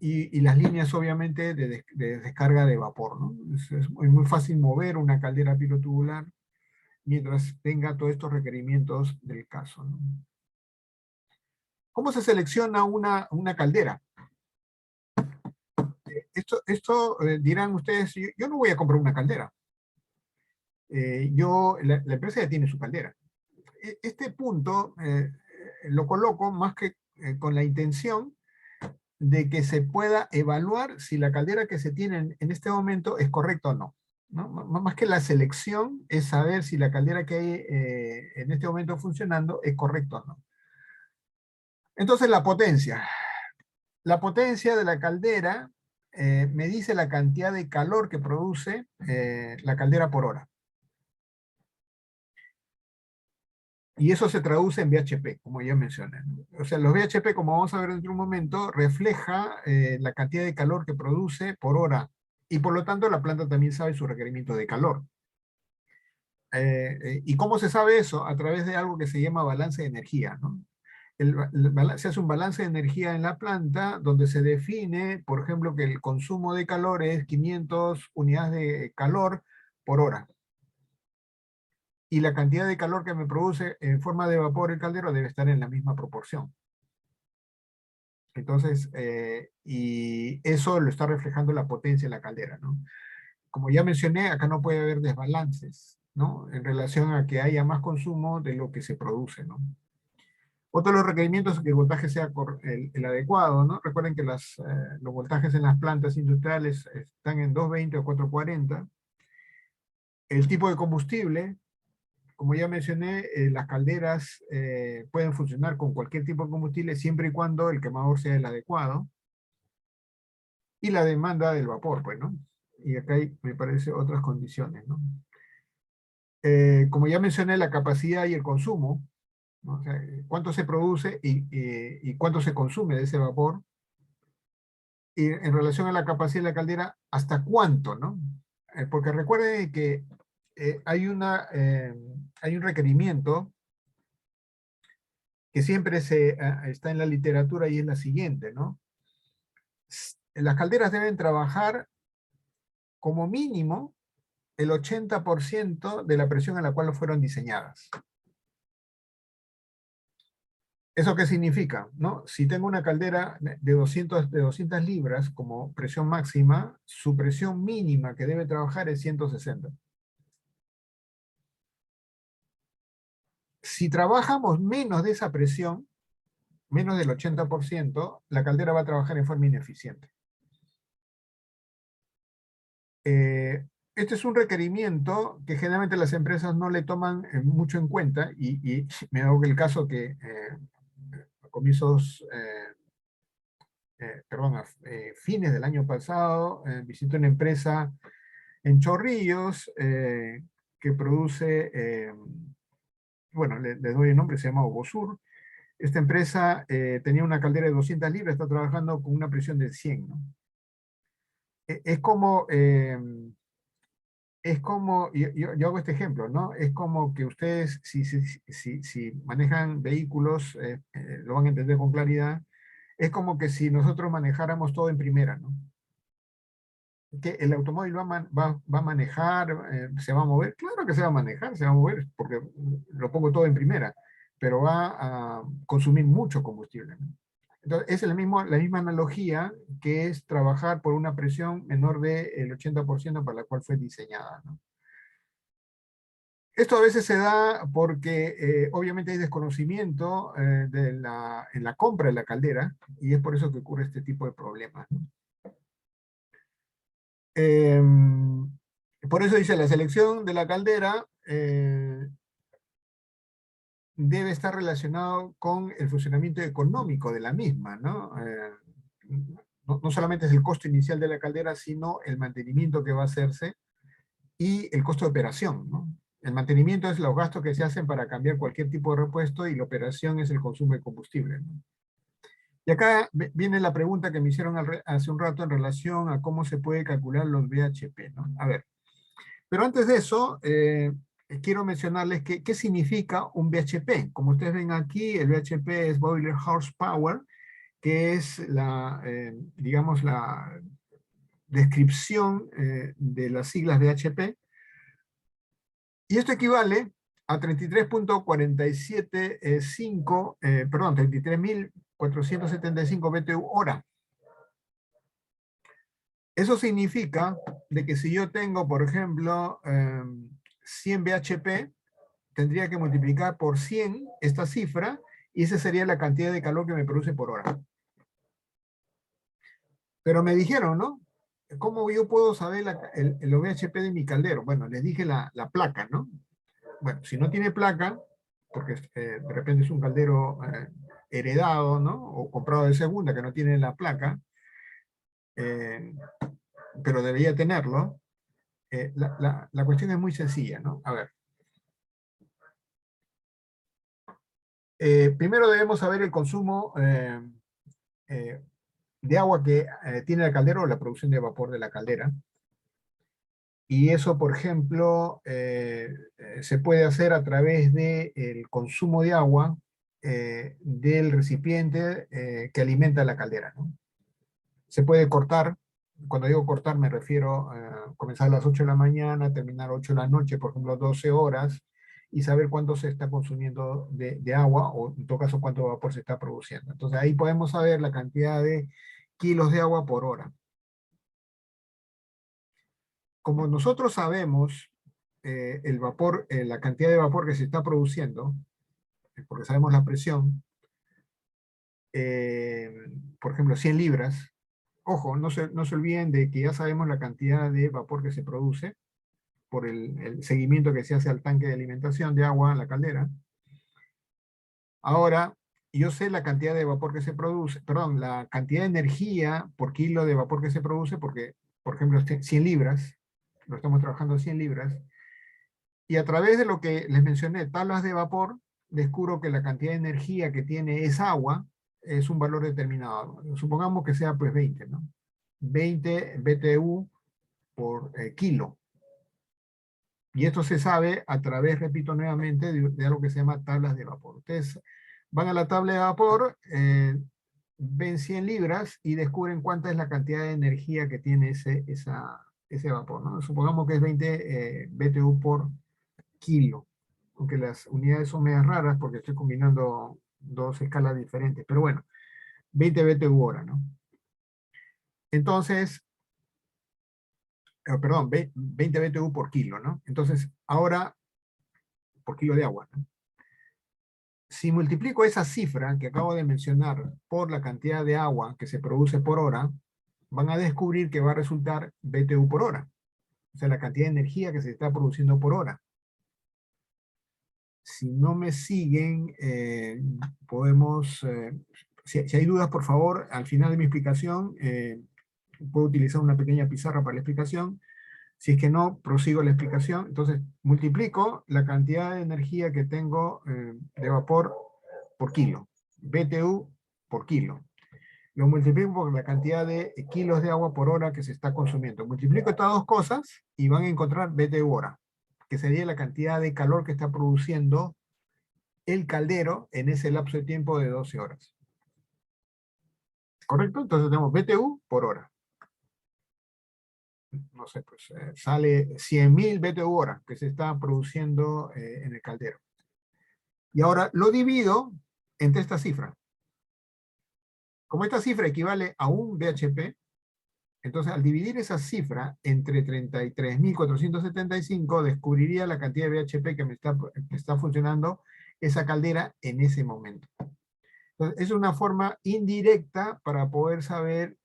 y las líneas obviamente de descarga de vapor, ¿no? Es muy fácil mover una caldera pirotubular mientras tenga todos estos requerimientos del caso, ¿no? ¿Cómo se selecciona una caldera? Esto dirán ustedes, yo no voy a comprar una caldera. La empresa ya tiene su caldera. Este punto lo coloco más que con la intención de que se pueda evaluar si la caldera que se tiene en este momento es correcta o no. ¿no? Más que la selección, es saber si la caldera que hay en este momento funcionando es correcta o no. Entonces, la potencia. La potencia de la caldera me dice la cantidad de calor que produce la caldera por hora. Y eso se traduce en VHP, como ya mencioné, ¿no? O sea, los VHP, como vamos a ver dentro de un momento, refleja la cantidad de calor que produce por hora. Y por lo tanto, la planta también sabe su requerimiento de calor. ¿Y cómo se sabe eso? A través de algo que se llama balance de energía, ¿no? Se hace un balance de energía en la planta donde se define, por ejemplo, que el consumo de calor es 500 unidades de calor por hora. Y la cantidad de calor que me produce en forma de vapor el caldero debe estar en la misma proporción. Entonces, y eso lo está reflejando la potencia de la caldera, ¿no? Como ya mencioné, acá no puede haber desbalances, ¿no? En relación a que haya más consumo de lo que se produce, ¿no? Otro de los requerimientos es que el voltaje sea el adecuado, ¿no? Recuerden que los voltajes en las plantas industriales están en 220 o 440. El tipo de combustible, como ya mencioné, las calderas pueden funcionar con cualquier tipo de combustible siempre y cuando el quemador sea el adecuado. Y la demanda del vapor, pues, ¿no? Y acá hay, me parece, otras condiciones, ¿no? Como ya mencioné, la capacidad y el consumo, ¿no? O sea, cuánto se produce y cuánto se consume de ese vapor. Y en relación a la capacidad de la caldera, ¿hasta cuánto, no? Porque recuerden que hay un requerimiento que siempre está en la literatura y es la siguiente, ¿no? Las calderas deben trabajar como mínimo el 80% de la presión a la cual fueron diseñadas. ¿Eso qué significa? ¿No? Si tengo una caldera de 200 libras como presión máxima, su presión mínima que debe trabajar es 160. Si trabajamos menos de esa presión, menos del 80%, la caldera va a trabajar en forma ineficiente. Este es un requerimiento que generalmente las empresas no le toman mucho en cuenta y me hago el caso que a comienzos, a fines del año pasado, visité una empresa en Chorrillos que produce, bueno, le doy el nombre, se llama Obosur. Esta empresa tenía una caldera de 200 libras, está trabajando con una presión de 100, ¿no? Es como, yo hago este ejemplo, ¿no? Es como que ustedes, si manejan vehículos, lo van a entender con claridad, es como que si nosotros manejáramos todo en primera, ¿no? Que el automóvil va a manejar, se va a mover, claro que se va a manejar, se va a mover, porque lo pongo todo en primera, pero va a consumir mucho combustible, ¿no? Entonces, es la misma analogía que es trabajar por una presión menor del 80% para la cual fue diseñada, ¿no? Esto a veces se da porque obviamente hay desconocimiento en la compra de la caldera, y es por eso que ocurre este tipo de problemas, ¿no? Por eso dice, la selección de la caldera debe estar relacionado con el funcionamiento económico de la misma, ¿no? No solamente es el costo inicial de la caldera, sino el mantenimiento que va a hacerse y el costo de operación, ¿no? El mantenimiento es los gastos que se hacen para cambiar cualquier tipo de repuesto y la operación es el consumo de combustible, ¿no? Y acá viene la pregunta que me hicieron hace un rato en relación a cómo se puede calcular los VHP, ¿no? A ver, pero antes de eso, quiero mencionarles qué significa un VHP. Como ustedes ven aquí, el VHP es Boiler Horsepower, que es digamos, la descripción de las siglas VHP. Y esto equivale a 33.475, perdón, 33.475 BTU hora. Eso significa de que si yo tengo, por ejemplo, 100 BHP, tendría que multiplicar por 100 esta cifra, y esa sería la cantidad de calor que me produce por hora. Pero me dijeron, ¿no? ¿cómo yo puedo saber el OVHP de mi caldero? Bueno, les dije la placa, ¿no? Bueno, si no tiene placa, porque de repente es un caldero heredado, ¿no? O comprado de segunda que no tiene la placa, pero debería tenerlo. La cuestión es muy sencilla, ¿no? A ver. Primero debemos saber el consumo de agua que tiene el caldero o la producción de vapor de la caldera. Y eso, por ejemplo, se puede hacer a través del consumo de agua del recipiente que alimenta la caldera, ¿no? Se puede cortar, cuando digo cortar me refiero a comenzar a las 8 de la mañana, terminar 8 de la noche, por ejemplo, 12 horas, y saber cuánto se está consumiendo de agua, o en todo caso cuánto vapor se está produciendo. Entonces ahí podemos saber la cantidad de kilos de agua por hora. Como nosotros sabemos el vapor, la cantidad de vapor que se está produciendo, porque sabemos la presión, por ejemplo, 100 libras, ojo, no se olviden de que ya sabemos la cantidad de vapor que se produce por el seguimiento que se hace al tanque de alimentación de agua en la caldera. Ahora, yo sé la cantidad de vapor que se produce, perdón, la cantidad de energía por kilo de vapor que se produce, porque, por ejemplo, 100 libras, lo estamos trabajando a 100 libras, y a través de lo que les mencioné, tablas de vapor, descubro que la cantidad de energía que tiene esa agua es un valor determinado. Supongamos que sea pues 20, ¿no? 20 BTU por kilo. Y esto se sabe a través, repito nuevamente, de algo que se llama tablas de vapor. Ustedes van a la tabla de vapor, ven 100 libras y descubren cuánta es la cantidad de energía que tiene ese vapor, ¿no? Supongamos que es 20 BTU por kilo, aunque las unidades son medias raras porque estoy combinando dos escalas diferentes, pero bueno, 20 BTU hora, ¿no? Entonces, perdón, 20 BTU por kilo, ¿no? Entonces, ahora, por kilo de agua, ¿no? Si multiplico esa cifra que acabo de mencionar por la cantidad de agua que se produce por hora, van a descubrir que va a resultar BTU por hora. O sea, la cantidad de energía que se está produciendo por hora. Si no me siguen, podemos... si hay dudas, por favor, al final de mi explicación, puedo utilizar una pequeña pizarra para la explicación. Si es que no, prosigo la explicación. Entonces, multiplico la cantidad de energía que tengo de vapor por kilo. BTU por kilo. Lo multiplico por la cantidad de kilos de agua por hora que se está consumiendo. Multiplico estas dos cosas y van a encontrar BTU hora, que sería la cantidad de calor que está produciendo el caldero en ese lapso de tiempo de 12 horas. ¿Correcto? Entonces tenemos BTU por hora. No sé, pues sale 100.000 BTU hora que se está produciendo en el caldero. Y ahora lo divido entre esta cifra. Como esta cifra equivale a un BHP, entonces al dividir esa cifra entre 33.475, descubriría la cantidad de BHP que me está funcionando esa caldera en ese momento. Entonces, es una forma indirecta para poder saber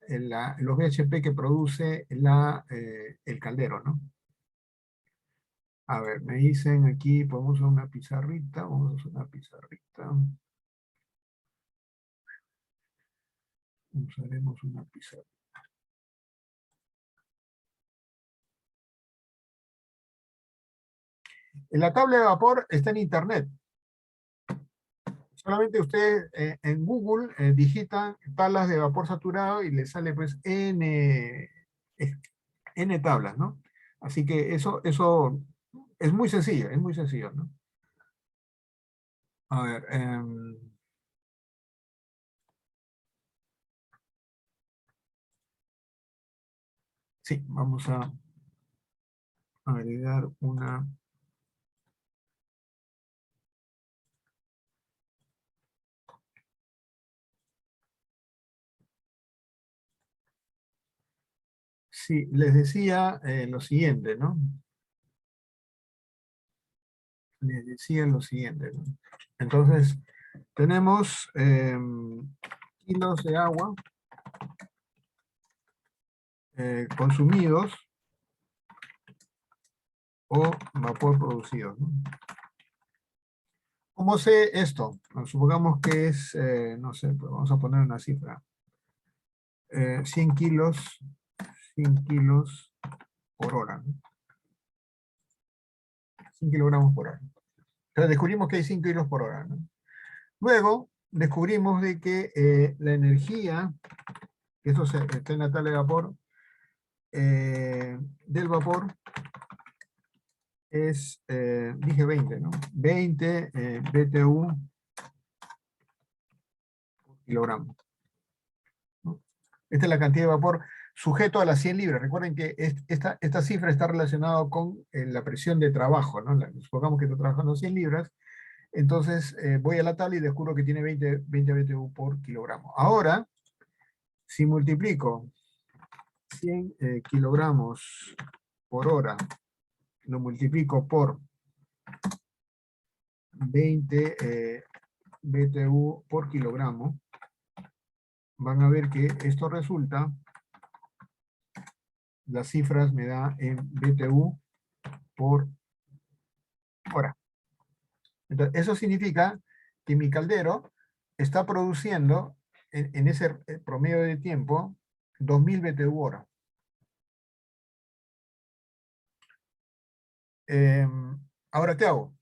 los BHP que produce el caldero, ¿no? A ver, me dicen aquí, podemos usar una pizarrita, vamos a usar una pizarrita. Usaremos una pizarrita. La tabla de vapor está en internet. Solamente ustedes en Google digitan tablas de vapor saturado y les sale pues N tablas, ¿no? Así que eso es muy sencillo, ¿no? A ver, sí, vamos a agregar una... Sí, les decía lo siguiente, ¿no? Les decía lo siguiente, ¿no? Entonces, tenemos kilos de agua consumidos o vapor producido, ¿no? ¿Cómo sé esto? Supongamos que es, no sé, pues vamos a poner una cifra. 100 kilos por hora, ¿no? 100 kilogramos por hora. Entonces descubrimos que hay 5 kilos por hora, ¿no? Luego descubrimos de que la energía, que eso está en la tabla de vapor, del vapor es, dije 20, ¿no? 20 BTU por kilogramo, ¿no? Esta es la cantidad de vapor sujeto a las 100 libras. Recuerden que esta cifra está relacionada con la presión de trabajo, ¿no? Supongamos que estoy trabajando 100 libras, entonces voy a la tabla y descubro que tiene 20 BTU por kilogramo. Ahora, si multiplico 100 kilogramos por hora, lo multiplico por 20 BTU por kilogramo, van a ver que esto resulta, las cifras me da en BTU por hora. Entonces, eso significa que mi caldero está produciendo en ese promedio de tiempo 2000 BTU hora. Ahora, ¿qué hago?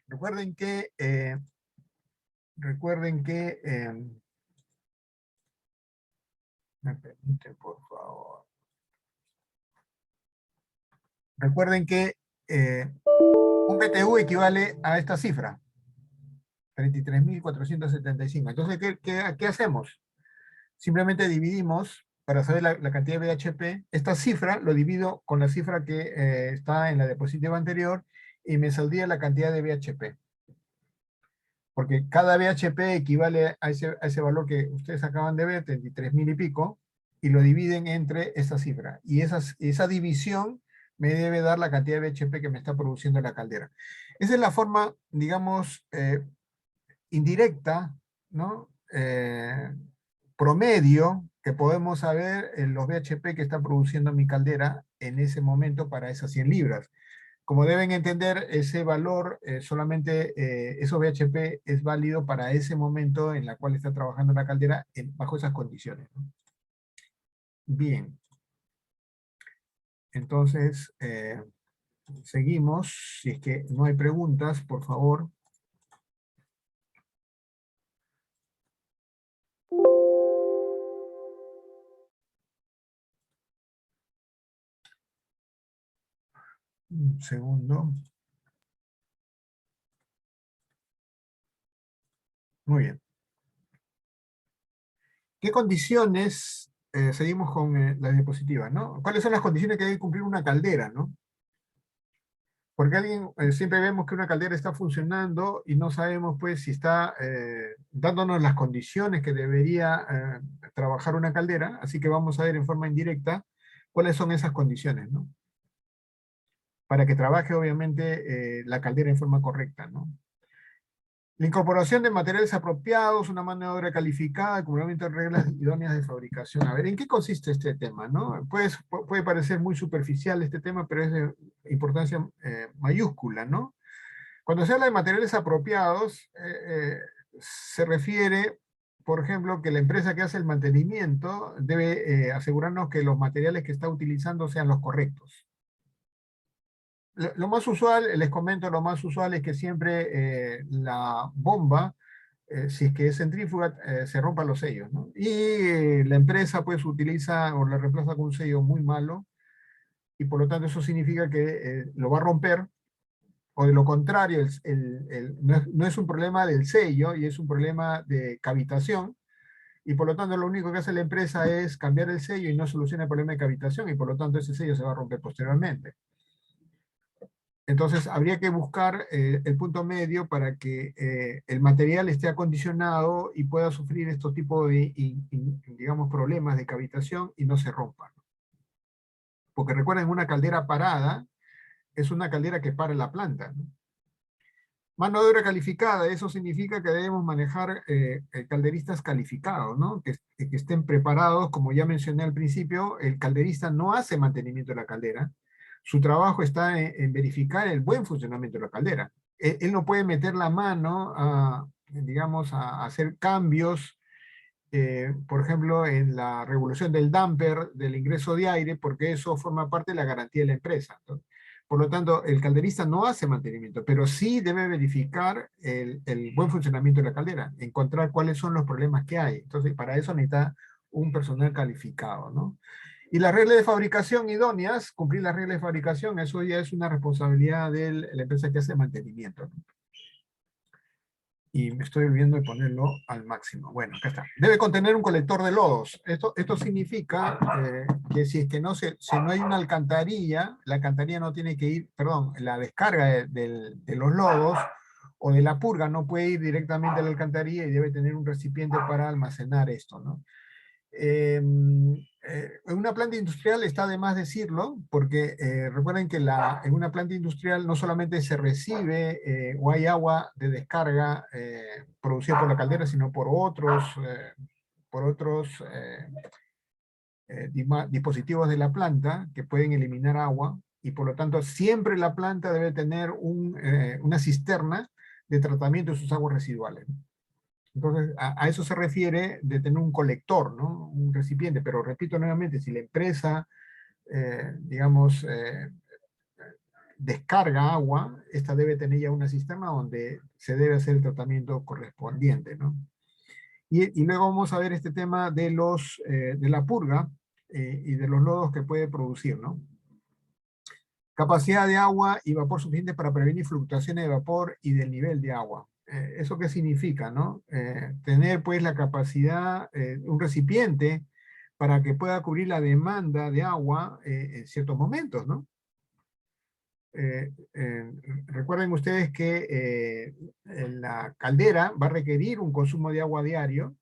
Recuerden que me permite, por favor. Recuerden que un BTU equivale a esta cifra, 33.475. Entonces, ¿qué hacemos? Simplemente dividimos, para saber la cantidad de BHP, esta cifra lo divido con la cifra que está en la diapositiva anterior y me saldría la cantidad de BHP. Porque cada BHP equivale a ese valor que ustedes acaban de ver, 33.000 y pico, y lo dividen entre esta cifra. Y esa división me debe dar la cantidad de BHP que me está produciendo la caldera. Esa es la forma, digamos, indirecta, ¿no? Promedio, que podemos saber los BHP que está produciendo mi caldera en ese momento para esas 100 libras. Como deben entender, ese valor, solamente esos BHP es válido para ese momento en la cual está trabajando la caldera bajo esas condiciones, ¿no? Bien. Entonces, seguimos. Si es que no hay preguntas, por favor. Un segundo. Muy bien. ¿Qué condiciones, seguimos con las diapositivas, ¿no? ¿Cuáles son las condiciones que debe cumplir una caldera, ¿no? Porque siempre vemos que una caldera está funcionando y no sabemos pues si está dándonos las condiciones que debería trabajar una caldera, así que vamos a ver en forma indirecta cuáles son esas condiciones, ¿no? Para que trabaje obviamente la caldera en forma correcta, ¿no? La incorporación de materiales apropiados, una mano de obra calificada, cumplimiento de reglas idóneas de fabricación. A ver, ¿en qué consiste este tema, no? Puede parecer muy superficial este tema, pero es de importancia mayúscula, ¿no? Cuando se habla de materiales apropiados, se refiere, por ejemplo, que la empresa que hace el mantenimiento debe asegurarnos que los materiales que está utilizando sean los correctos. Lo más usual, les comento, lo más usual es que siempre la bomba, si es que es centrífuga, se rompan los sellos, ¿no? Y la empresa pues utiliza o la reemplaza con un sello muy malo, y por lo tanto eso significa que lo va a romper, o de lo contrario, no es un problema del sello, y es un problema de cavitación, y por lo tanto lo único que hace la empresa es cambiar el sello y no soluciona el problema de cavitación, y por lo tanto ese sello se va a romper posteriormente. Entonces, habría que buscar el punto medio para que el material esté acondicionado y pueda sufrir estos tipos de, digamos, problemas de cavitación y no se rompa. Porque recuerden, una caldera parada es una caldera que para la planta, ¿no? Mano de obra calificada, eso significa que debemos manejar calderistas calificados, ¿no? Que estén preparados, como ya mencioné al principio, el calderista no hace mantenimiento de la caldera, su trabajo está en verificar el buen funcionamiento de la caldera. Él no puede meter la mano digamos, a hacer cambios, por ejemplo, en la regulación del damper, del ingreso de aire, porque eso forma parte de la garantía de la empresa, ¿no? Por lo tanto, el calderista no hace mantenimiento, pero sí debe verificar el buen funcionamiento de la caldera, encontrar cuáles son los problemas que hay. Entonces, para eso necesita un personal calificado, ¿no? Y las reglas de fabricación idóneas, cumplir las reglas de fabricación, eso ya es una responsabilidad de la empresa que hace mantenimiento, ¿no? Y me estoy olvidando de ponerlo al máximo. Bueno, acá está. Debe contener un colector de lodos. Esto significa que si es que no hay una alcantarilla, la alcantarilla no tiene que ir, perdón, la descarga de los lodos o de la purga no puede ir directamente a la alcantarilla y debe tener un recipiente para almacenar esto, ¿no? En una planta industrial está de más decirlo, porque recuerden que en una planta industrial no solamente se recibe o hay agua de descarga producida por la caldera, sino por otros dispositivos de la planta que pueden eliminar agua, y por lo tanto siempre la planta debe tener una cisterna de tratamiento de sus aguas residuales. Entonces, a eso se refiere de tener un colector, ¿no? Un recipiente, pero repito nuevamente, si la empresa, digamos, descarga agua, esta debe tener ya una cisterna donde se debe hacer el tratamiento correspondiente, ¿no? Y luego vamos a ver este tema de la purga y de los lodos que puede producir, ¿no? Capacidad de agua y vapor suficiente para prevenir fluctuaciones de vapor y del nivel de agua. ¿Eso qué significa, no? Tener pues la capacidad, un recipiente para que pueda cubrir la demanda de agua en ciertos momentos, ¿no? Recuerden ustedes que la caldera va a requerir un consumo de agua diario,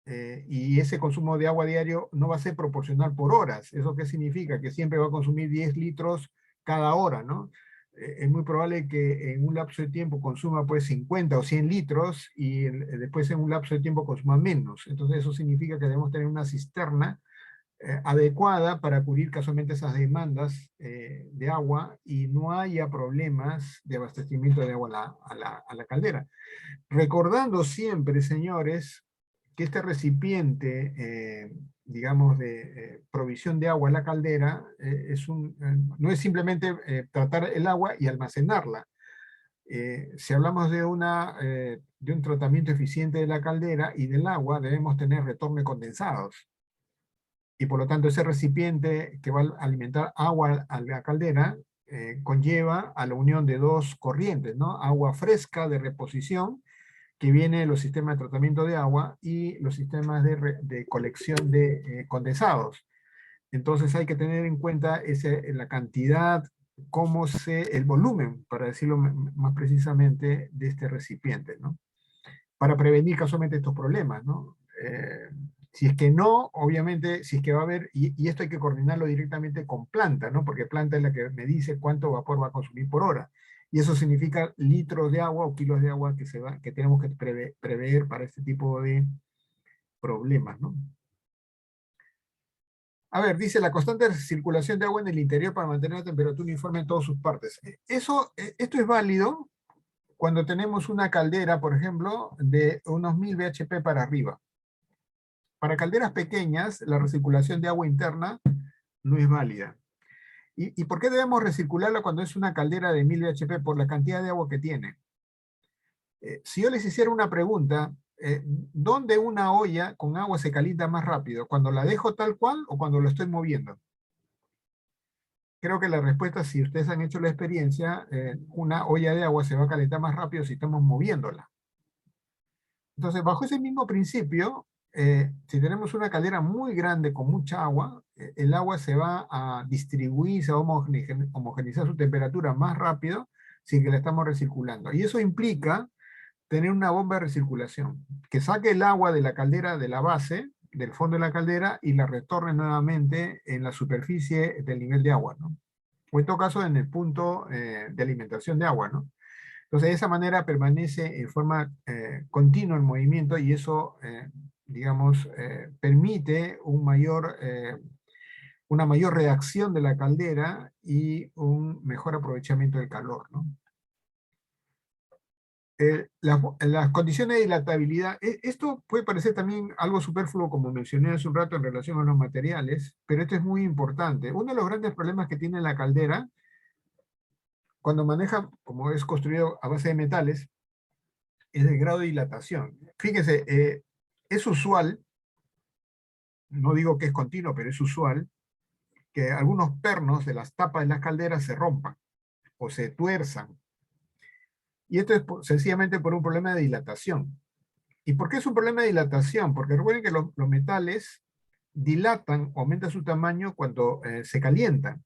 y ese consumo de agua diario no va a ser proporcional por horas. ¿Eso qué significa? Que siempre va a consumir 10 litros cada hora, ¿no? Es muy probable que en un lapso de tiempo consuma pues 50 o 100 litros y después en un lapso de tiempo consuma menos. Entonces eso significa que debemos tener una cisterna adecuada para cubrir casualmente esas demandas de agua y no haya problemas de abastecimiento de agua a la caldera. Recordando siempre, señores, que este recipiente, digamos, de provisión de agua a la caldera, no es simplemente tratar el agua y almacenarla. Si hablamos de un tratamiento eficiente de la caldera y del agua, debemos tener retorno de condensados. Y por lo tanto ese recipiente que va a alimentar agua a la caldera conlleva a la unión de dos corrientes, ¿no? Agua fresca de reposición, que viene de los sistemas de tratamiento de agua, y los sistemas de colección de condensados. Entonces hay que tener en cuenta la cantidad, el volumen, para decirlo más precisamente, de este recipiente, ¿no? Para prevenir casualmente estos problemas, ¿no? Si es que no, obviamente, si es que va a haber, y esto hay que coordinarlo directamente con planta, ¿no? Porque planta es la que me dice cuánto vapor va a consumir por hora. Y eso significa litros de agua o kilos de agua que tenemos que prever para este tipo de problemas, ¿no? A ver, dice la constante circulación de agua en el interior para mantener la temperatura uniforme en todas sus partes. Esto es válido cuando tenemos una caldera, por ejemplo, de unos 1000 bhp para arriba. Para calderas pequeñas, la recirculación de agua interna no es válida. ¿Y por qué debemos recircularla cuando es una caldera de 1000 bhp? Por la cantidad de agua que tiene. Si yo les hiciera una pregunta, ¿dónde una olla con agua se calienta más rápido? ¿Cuando la dejo tal cual o cuando lo estoy moviendo? Creo que la respuesta, si ustedes han hecho la experiencia, una olla de agua se va a calentar más rápido si estamos moviéndola. Entonces, bajo ese mismo principio, si tenemos una caldera muy grande con mucha agua, el agua se va a distribuir, se va a homogeneizar su temperatura más rápido si que la estamos recirculando. Y eso implica tener una bomba de recirculación, que saque el agua de la caldera de la base, del fondo de la caldera, y la retorne nuevamente en la superficie del nivel de agua, ¿no? O en todo caso en el punto de alimentación de agua, ¿no? Entonces, de esa manera permanece en forma continua el movimiento y eso, digamos, permite una mayor reacción de la caldera y un mejor aprovechamiento del calor, ¿no? Las condiciones de dilatabilidad, esto puede parecer también algo superfluo, como mencioné hace un rato en relación a los materiales, pero esto es muy importante. Uno de los grandes problemas que tiene la caldera, cuando maneja, como es construido a base de metales, es el grado de dilatación. Fíjese, es usual, no digo que es continuo, pero es usual, que algunos pernos de las tapas de las calderas se rompan o se tuerzan. Y esto es sencillamente por un problema de dilatación. ¿Y por qué es un problema de dilatación? Porque recuerden que los metales dilatan, aumentan su tamaño cuando se calientan.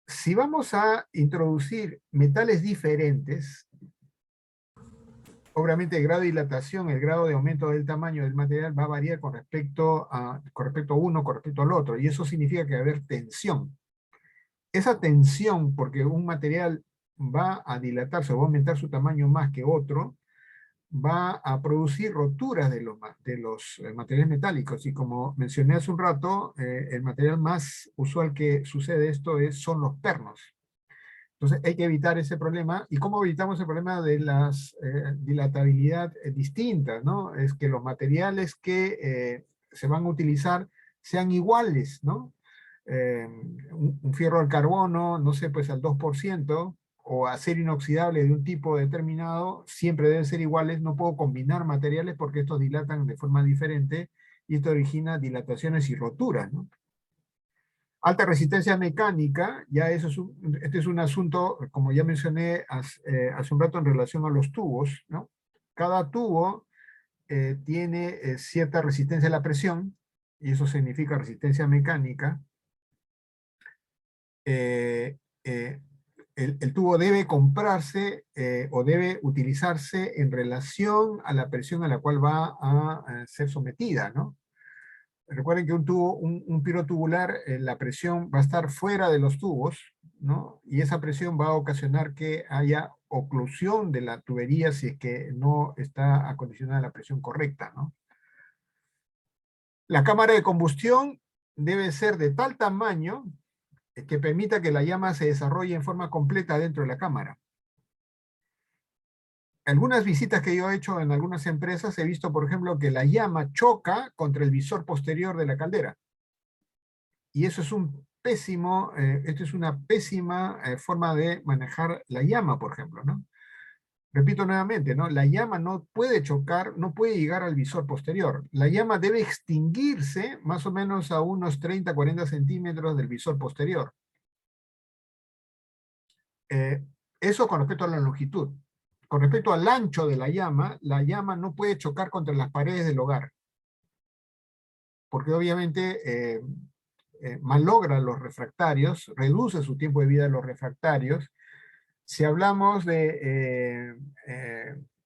Si vamos a introducir metales diferentes, obviamente el grado de dilatación, el grado de aumento del tamaño del material va a variar con respecto a uno, con respecto al otro, y eso significa que va a haber tensión. Esa tensión, porque un material va a dilatarse o va a aumentar su tamaño más que otro, va a producir roturas de los materiales metálicos. Y como mencioné hace un rato, el material más usual que sucede esto son los pernos. Entonces hay que evitar ese problema. ¿Y cómo evitamos el problema de la dilatabilidad distinta, ¿no? Es que los materiales que se van a utilizar sean iguales, ¿no? Un fierro al carbono, no sé, pues al 2%, o acero inoxidable de un tipo determinado, siempre deben ser iguales. No puedo combinar materiales porque estos dilatan de forma diferente y esto origina dilataciones y roturas, ¿no? Alta resistencia mecánica, ya eso este es un asunto, como ya mencioné hace un rato en relación a los tubos, ¿no? Cada tubo tiene cierta resistencia a la presión, y eso significa resistencia mecánica. El tubo debe comprarse o debe utilizarse en relación a la presión a la cual va a ser sometida, ¿no? Recuerden que un piro tubular, la presión va a estar fuera de los tubos, ¿no? Y esa presión va a ocasionar que haya oclusión de la tubería si es que no está acondicionada la presión correcta, ¿no? La cámara de combustión debe ser de tal tamaño que permita que la llama se desarrolle en forma completa dentro de la cámara. Algunas visitas que yo he hecho en algunas empresas he visto, por ejemplo, que la llama choca contra el visor posterior de la caldera. Y eso es esto es una pésima forma de manejar la llama, por ejemplo, ¿no? Repito nuevamente, ¿no? La llama no puede chocar, no puede llegar al visor posterior. La llama debe extinguirse más o menos a unos 30-40 centímetros del visor posterior. Eso con respecto a la longitud. Con respecto al ancho de la llama no puede chocar contra las paredes del hogar, porque obviamente malogra los refractarios, reduce su tiempo de vida de los refractarios. Si hablamos de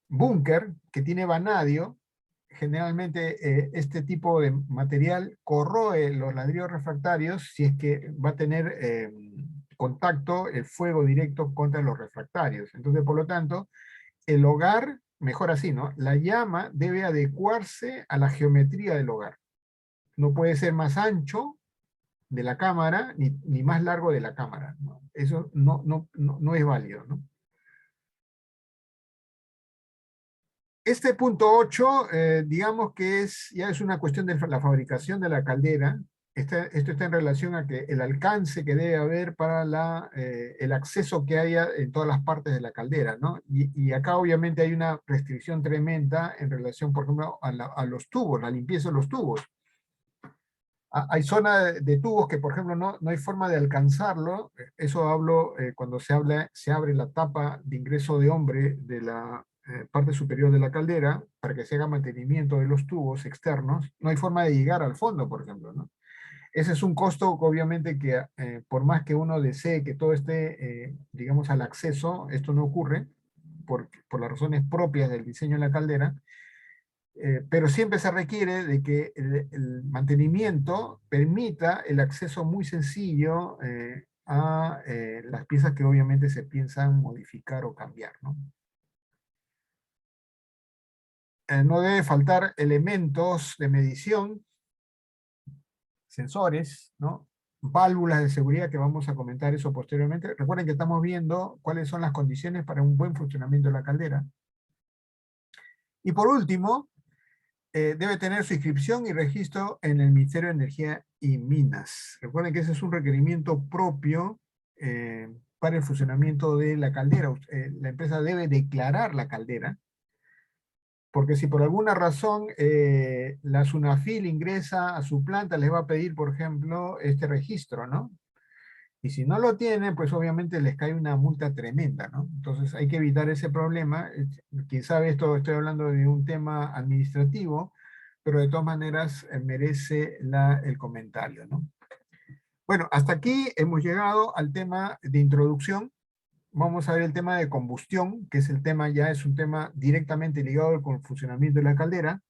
búnker que tiene vanadio, generalmente este tipo de material corroe los ladrillos refractarios si es que va a tener contacto, el fuego directo contra los refractarios. Entonces, por lo tanto, el hogar, mejor así, ¿no? La llama debe adecuarse a la geometría del hogar. No puede ser más ancho de la cámara ni más largo de la cámara, ¿no? Eso no es válido, ¿no? Este punto 8, digamos que ya es una cuestión de la fabricación de la caldera. Esto está en relación a que el alcance que debe haber para el acceso que haya en todas las partes de la caldera, ¿no? Y acá obviamente hay una restricción tremenda en relación, por ejemplo, a los tubos, la limpieza de los tubos. Hay zonas de tubos que, por ejemplo, no hay forma de alcanzarlo. Eso hablo cuando se abre la tapa de ingreso de hombre de la parte superior de la caldera para que se haga mantenimiento de los tubos externos. No hay forma de llegar al fondo, por ejemplo, ¿no? Ese es un costo, obviamente, que por más que uno desee que todo esté, digamos, al acceso, esto no ocurre por las razones propias del diseño de la caldera. Pero siempre se requiere de que el mantenimiento permita el acceso muy sencillo a las piezas que obviamente se piensan modificar o cambiar, ¿no? No debe faltar elementos de medición, sensores, ¿no? Válvulas de seguridad, que vamos a comentar eso posteriormente. Recuerden que estamos viendo cuáles son las condiciones para un buen funcionamiento de la caldera. Y por último, debe tener su inscripción y registro en el Ministerio de Energía y Minas. Recuerden que ese es un requerimiento propio para el funcionamiento de la caldera. La empresa debe declarar la caldera, porque si por alguna razón la SUNAFIL ingresa a su planta, les va a pedir, por ejemplo, este registro, ¿no? Y si no lo tienen, pues obviamente les cae una multa tremenda, ¿no? Entonces hay que evitar ese problema. Quien sabe esto, estoy hablando de un tema administrativo, pero de todas maneras merece el comentario, ¿no? Bueno, hasta aquí hemos llegado al tema de introducción. Vamos a ver el tema de combustión, que es el tema, ya es un tema directamente ligado con el funcionamiento de la caldera.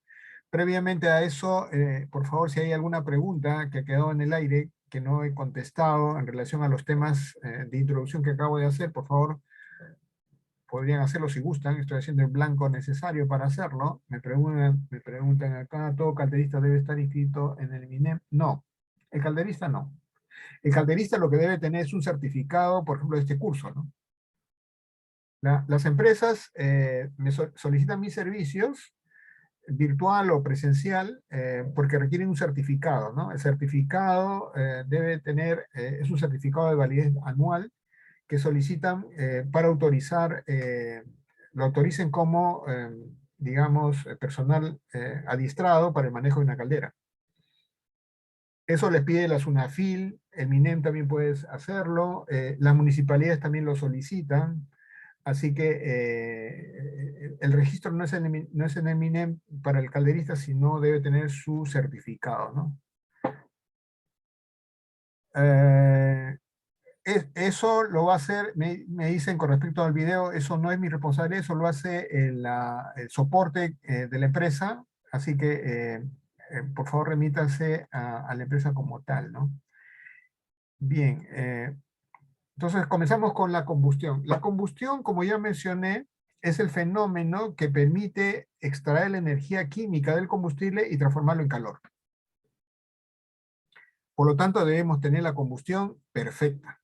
Previamente a eso, por favor, si hay alguna pregunta que ha quedado en el aire, que no he contestado en relación a los temas de introducción que acabo de hacer, por favor, podrían hacerlo si gustan. Estoy haciendo el blanco necesario para hacerlo. Me preguntan acá, ¿todo calderista debe estar inscrito en el MINEM? No, el calderista no. El calderista lo que debe tener es un certificado, por ejemplo, de este curso, ¿no? Las empresas me solicitan mis servicios, virtual o presencial, porque requieren un certificado, ¿no? El certificado debe tener, es un certificado de validez anual que solicitan para autorizar, lo autoricen como, digamos, personal adiestrado para el manejo de una caldera. Eso les pide la SUNAFIL, el MINEM también puede hacerlo, las municipalidades también lo solicitan. Así que el registro no es en el MINEM para el calderista, sino debe tener su certificado, ¿no? Eso lo va a hacer, me dicen con respecto al video, eso no es mi responsabilidad, eso lo hace el soporte de la empresa, así que por favor remítanse a la empresa como tal, ¿no? Bien, entonces comenzamos con la combustión. La combustión, como ya mencioné, es el fenómeno que permite extraer la energía química del combustible y transformarlo en calor. Por lo tanto, debemos tener la combustión perfecta.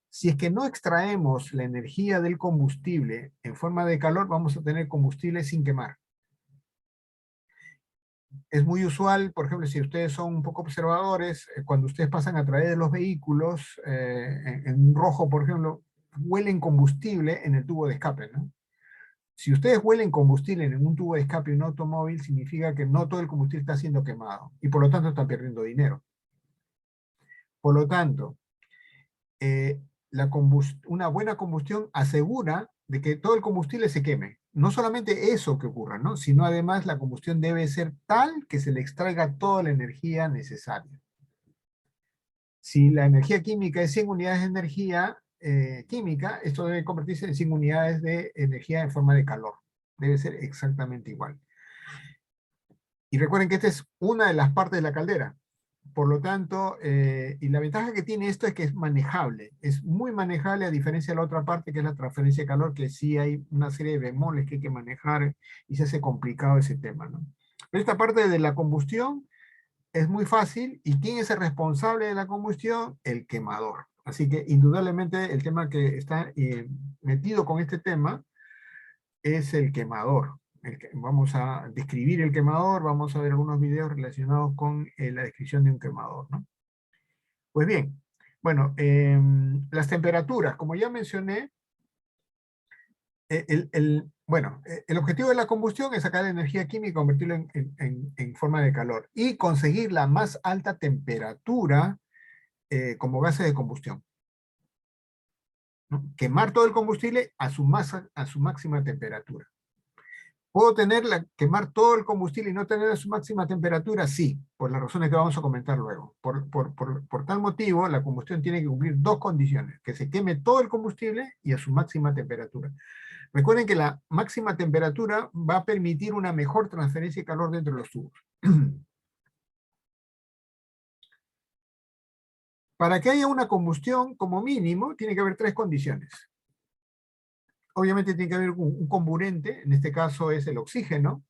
Si es que no extraemos la energía del combustible en forma de calor, vamos a tener combustible sin quemar. Es muy usual, por ejemplo, si ustedes son un poco observadores, cuando ustedes pasan a través de los vehículos, en rojo, por ejemplo, huelen combustible en el tubo de escape, ¿no? Si ustedes huelen combustible en un tubo de escape de un automóvil, significa que no todo el combustible está siendo quemado, y por lo tanto están perdiendo dinero. Por lo tanto, una buena combustión asegura de que todo el combustible se queme. No solamente eso que ocurra, ¿no? Sino además la combustión debe ser tal que se le extraiga toda la energía necesaria. Si la energía química es 100 unidades de energía química, esto debe convertirse en 100 unidades de energía en forma de calor. Debe ser exactamente igual. Y recuerden que esta es una de las partes de la caldera. Por lo tanto, y la ventaja que tiene esto es que es manejable. Es muy manejable a diferencia de la otra parte, que es la transferencia de calor, que sí hay una serie de bemoles que hay que manejar y se hace complicado ese tema, ¿no? Pero esta parte de la combustión es muy fácil. ¿Y quién es el responsable de la combustión? El quemador. Así que indudablemente el tema que está metido con este tema es el quemador. Vamos a describir el quemador, vamos a ver algunos videos relacionados con la descripción de un quemador, ¿no? Pues bien, bueno, las temperaturas, como ya mencioné, el objetivo de la combustión es sacar energía química y convertirla en forma de calor y conseguir la más alta temperatura como gases de combustión, ¿no? Quemar todo el combustible a su máxima temperatura. ¿Puedo quemar todo el combustible y no tener su máxima temperatura? Sí, por las razones que vamos a comentar luego. Por tal motivo, la combustión tiene que cumplir dos condiciones: que se queme todo el combustible y a su máxima temperatura. Recuerden que la máxima temperatura va a permitir una mejor transferencia de calor dentro de los tubos. Para que haya una combustión, como mínimo, tiene que haber 3 condiciones. Obviamente tiene que haber un comburente, en este caso es el oxígeno.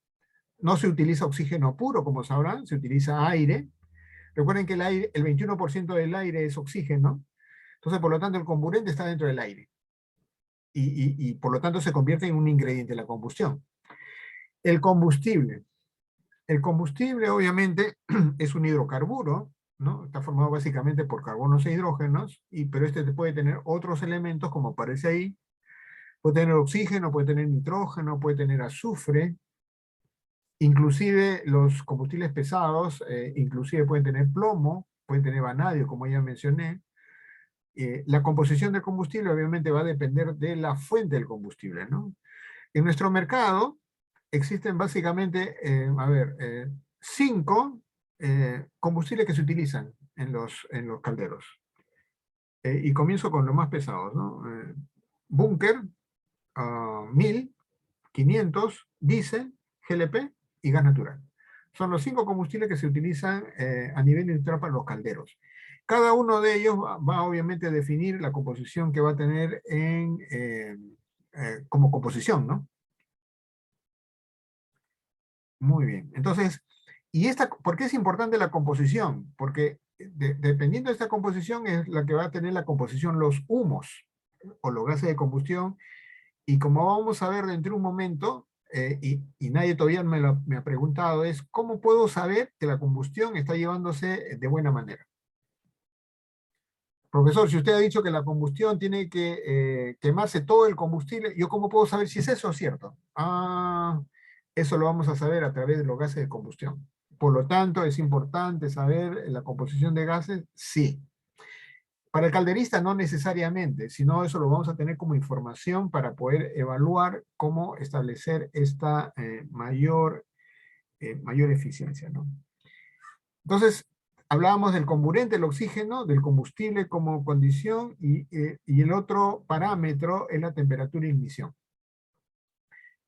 No se utiliza oxígeno puro, como sabrán, se utiliza aire. Recuerden que el 21% del aire es oxígeno. Entonces, por lo tanto, el comburente está dentro del aire. Y por lo tanto se convierte en un ingrediente de la combustión. El combustible. El combustible, obviamente, es un hidrocarburo, ¿no? Está formado básicamente por carbonos e hidrógenos, pero este puede tener otros elementos, como aparece ahí. Puede tener oxígeno, puede tener nitrógeno, puede tener azufre. Inclusive los combustibles pesados, inclusive pueden tener plomo, pueden tener vanadio, como ya mencioné. La composición del combustible obviamente va a depender de la fuente del combustible, ¿no? En nuestro mercado existen básicamente, 5 combustibles que se utilizan en los calderos. Y comienzo con los más pesados, ¿no? Bunker, 1000, 500, diésel, GLP y gas natural. Son los 5 combustibles que se utilizan a nivel industrial para los calderos. Cada uno de ellos va obviamente a definir la composición que va a tener como composición, ¿no? Muy bien. Entonces, ¿por qué es importante la composición? Porque dependiendo de esta composición es la que va a tener la composición los humos o los gases de combustión. Y como vamos a ver dentro de un momento, y nadie todavía me ha preguntado, es ¿cómo puedo saber que la combustión está llevándose de buena manera? Profesor, si usted ha dicho que la combustión tiene que quemarse todo el combustible, ¿yo cómo puedo saber si es eso cierto? Eso lo vamos a saber a través de los gases de combustión. Por lo tanto, ¿es importante saber la composición de gases? Sí. Para el calderista no necesariamente, sino eso lo vamos a tener como información para poder evaluar cómo establecer esta mayor eficiencia, ¿no? Entonces, hablábamos del comburente, el oxígeno, del combustible como condición, y el otro parámetro es la temperatura de ignición.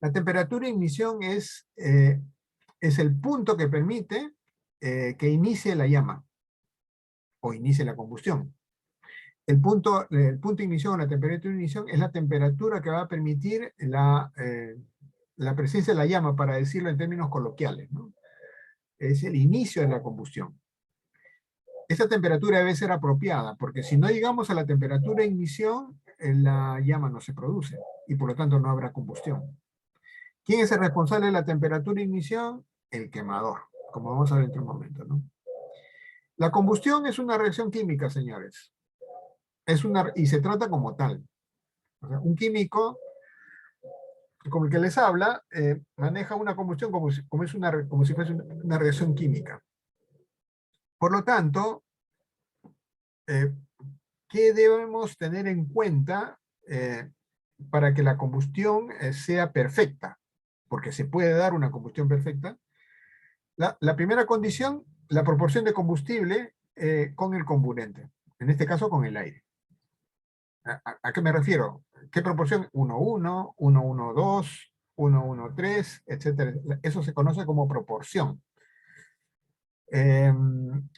La temperatura de ignición es el punto que permite que inicie la llama o inicie la combustión. El punto de ignición, la temperatura de ignición, es la temperatura que va a permitir la presencia de la llama, para decirlo en términos coloquiales, ¿no? Es el inicio de la combustión. Esa temperatura debe ser apropiada, porque si no llegamos a la temperatura de ignición, la llama no se produce, y por lo tanto no habrá combustión. ¿Quién es el responsable de la temperatura de ignición? El quemador, como vamos a ver en un momento, ¿no? La combustión es una reacción química, señores. Y se trata como tal. O sea, un químico, como el que les habla, maneja una combustión como si fuese una reacción química. Por lo tanto, ¿qué debemos tener en cuenta para que la combustión sea perfecta? Porque se puede dar una combustión perfecta. La primera condición, la proporción de combustible con el comburente. En este caso, con el aire. ¿A qué me refiero? ¿Qué proporción? 1:1, 1:1:2, 1:1:3, etc. Eso se conoce como proporción.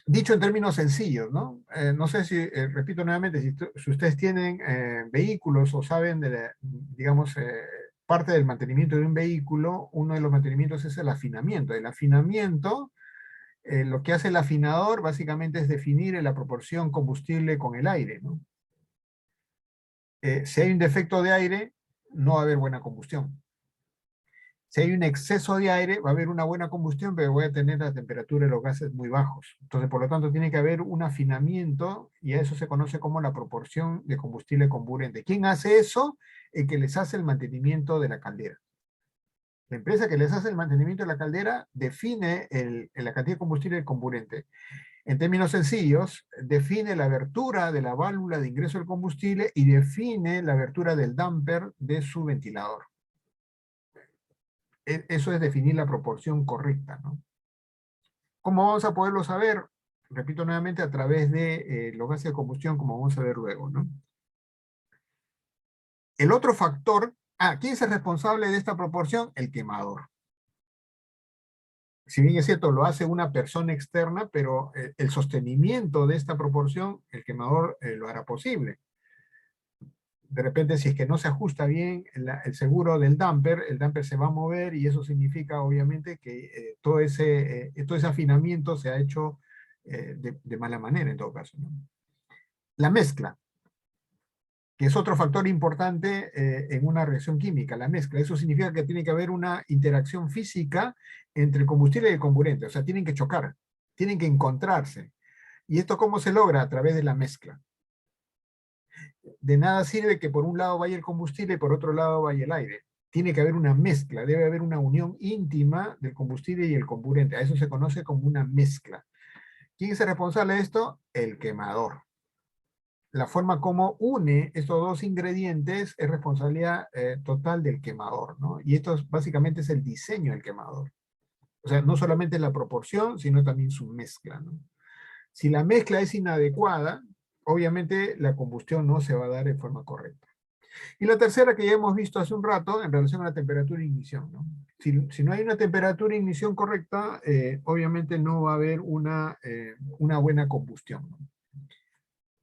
Dicho en términos sencillos, ¿no? No sé si, repito nuevamente, si ustedes tienen vehículos o saben de, digamos, parte del mantenimiento de un vehículo, uno de los mantenimientos es el afinamiento. El afinamiento, lo que hace el afinador básicamente es definir la proporción combustible con el aire, ¿no? Si hay un defecto de aire, no va a haber buena combustión. Si hay un exceso de aire, va a haber una buena combustión, pero voy a tener la temperatura de los gases muy bajos. Entonces, por lo tanto, tiene que haber un afinamiento, y a eso se conoce como la proporción de combustible comburente. ¿Quién hace eso? El que les hace el mantenimiento de la caldera. La empresa que les hace el mantenimiento de la caldera define la cantidad de combustible comburente. En términos sencillos, define la abertura de la válvula de ingreso del combustible y define la abertura del damper de su ventilador. Eso es definir la proporción correcta, ¿no? ¿Cómo vamos a poderlo saber? Repito nuevamente, a través de los gases de combustión, como vamos a ver luego, ¿no? El otro factor, ¿quién es el responsable de esta proporción? El quemador. si bien es cierto, lo hace una persona externa, pero el sostenimiento de esta proporción, el quemador lo hará posible. De repente, si es que no se ajusta bien el seguro del damper, el damper se va a mover y eso significa, obviamente, que todo ese afinamiento se ha hecho de mala manera, en todo caso, ¿no? La mezcla, que es otro factor importante en una reacción química, la mezcla. Eso significa que tiene que haber una interacción física entre el combustible y el comburente, o sea, tienen que chocar, tienen que encontrarse. ¿Y esto cómo se logra? A través de la mezcla. De nada sirve que por un lado vaya el combustible y por otro lado vaya el aire. Tiene que haber una mezcla, debe haber una unión íntima del combustible y el comburente. A eso se conoce como una mezcla. ¿Quién es el responsable de esto? El quemador. La forma como une estos dos ingredientes es responsabilidad total del quemador, ¿no? Y esto básicamente es el diseño del quemador. O sea, no solamente la proporción, sino también su mezcla, ¿no? Si la mezcla es inadecuada, obviamente la combustión no se va a dar de forma correcta. Y la tercera que ya hemos visto hace un rato en relación a la temperatura de ignición, ¿no? Si no hay una temperatura de ignición correcta, obviamente no va a haber una buena combustión, ¿no?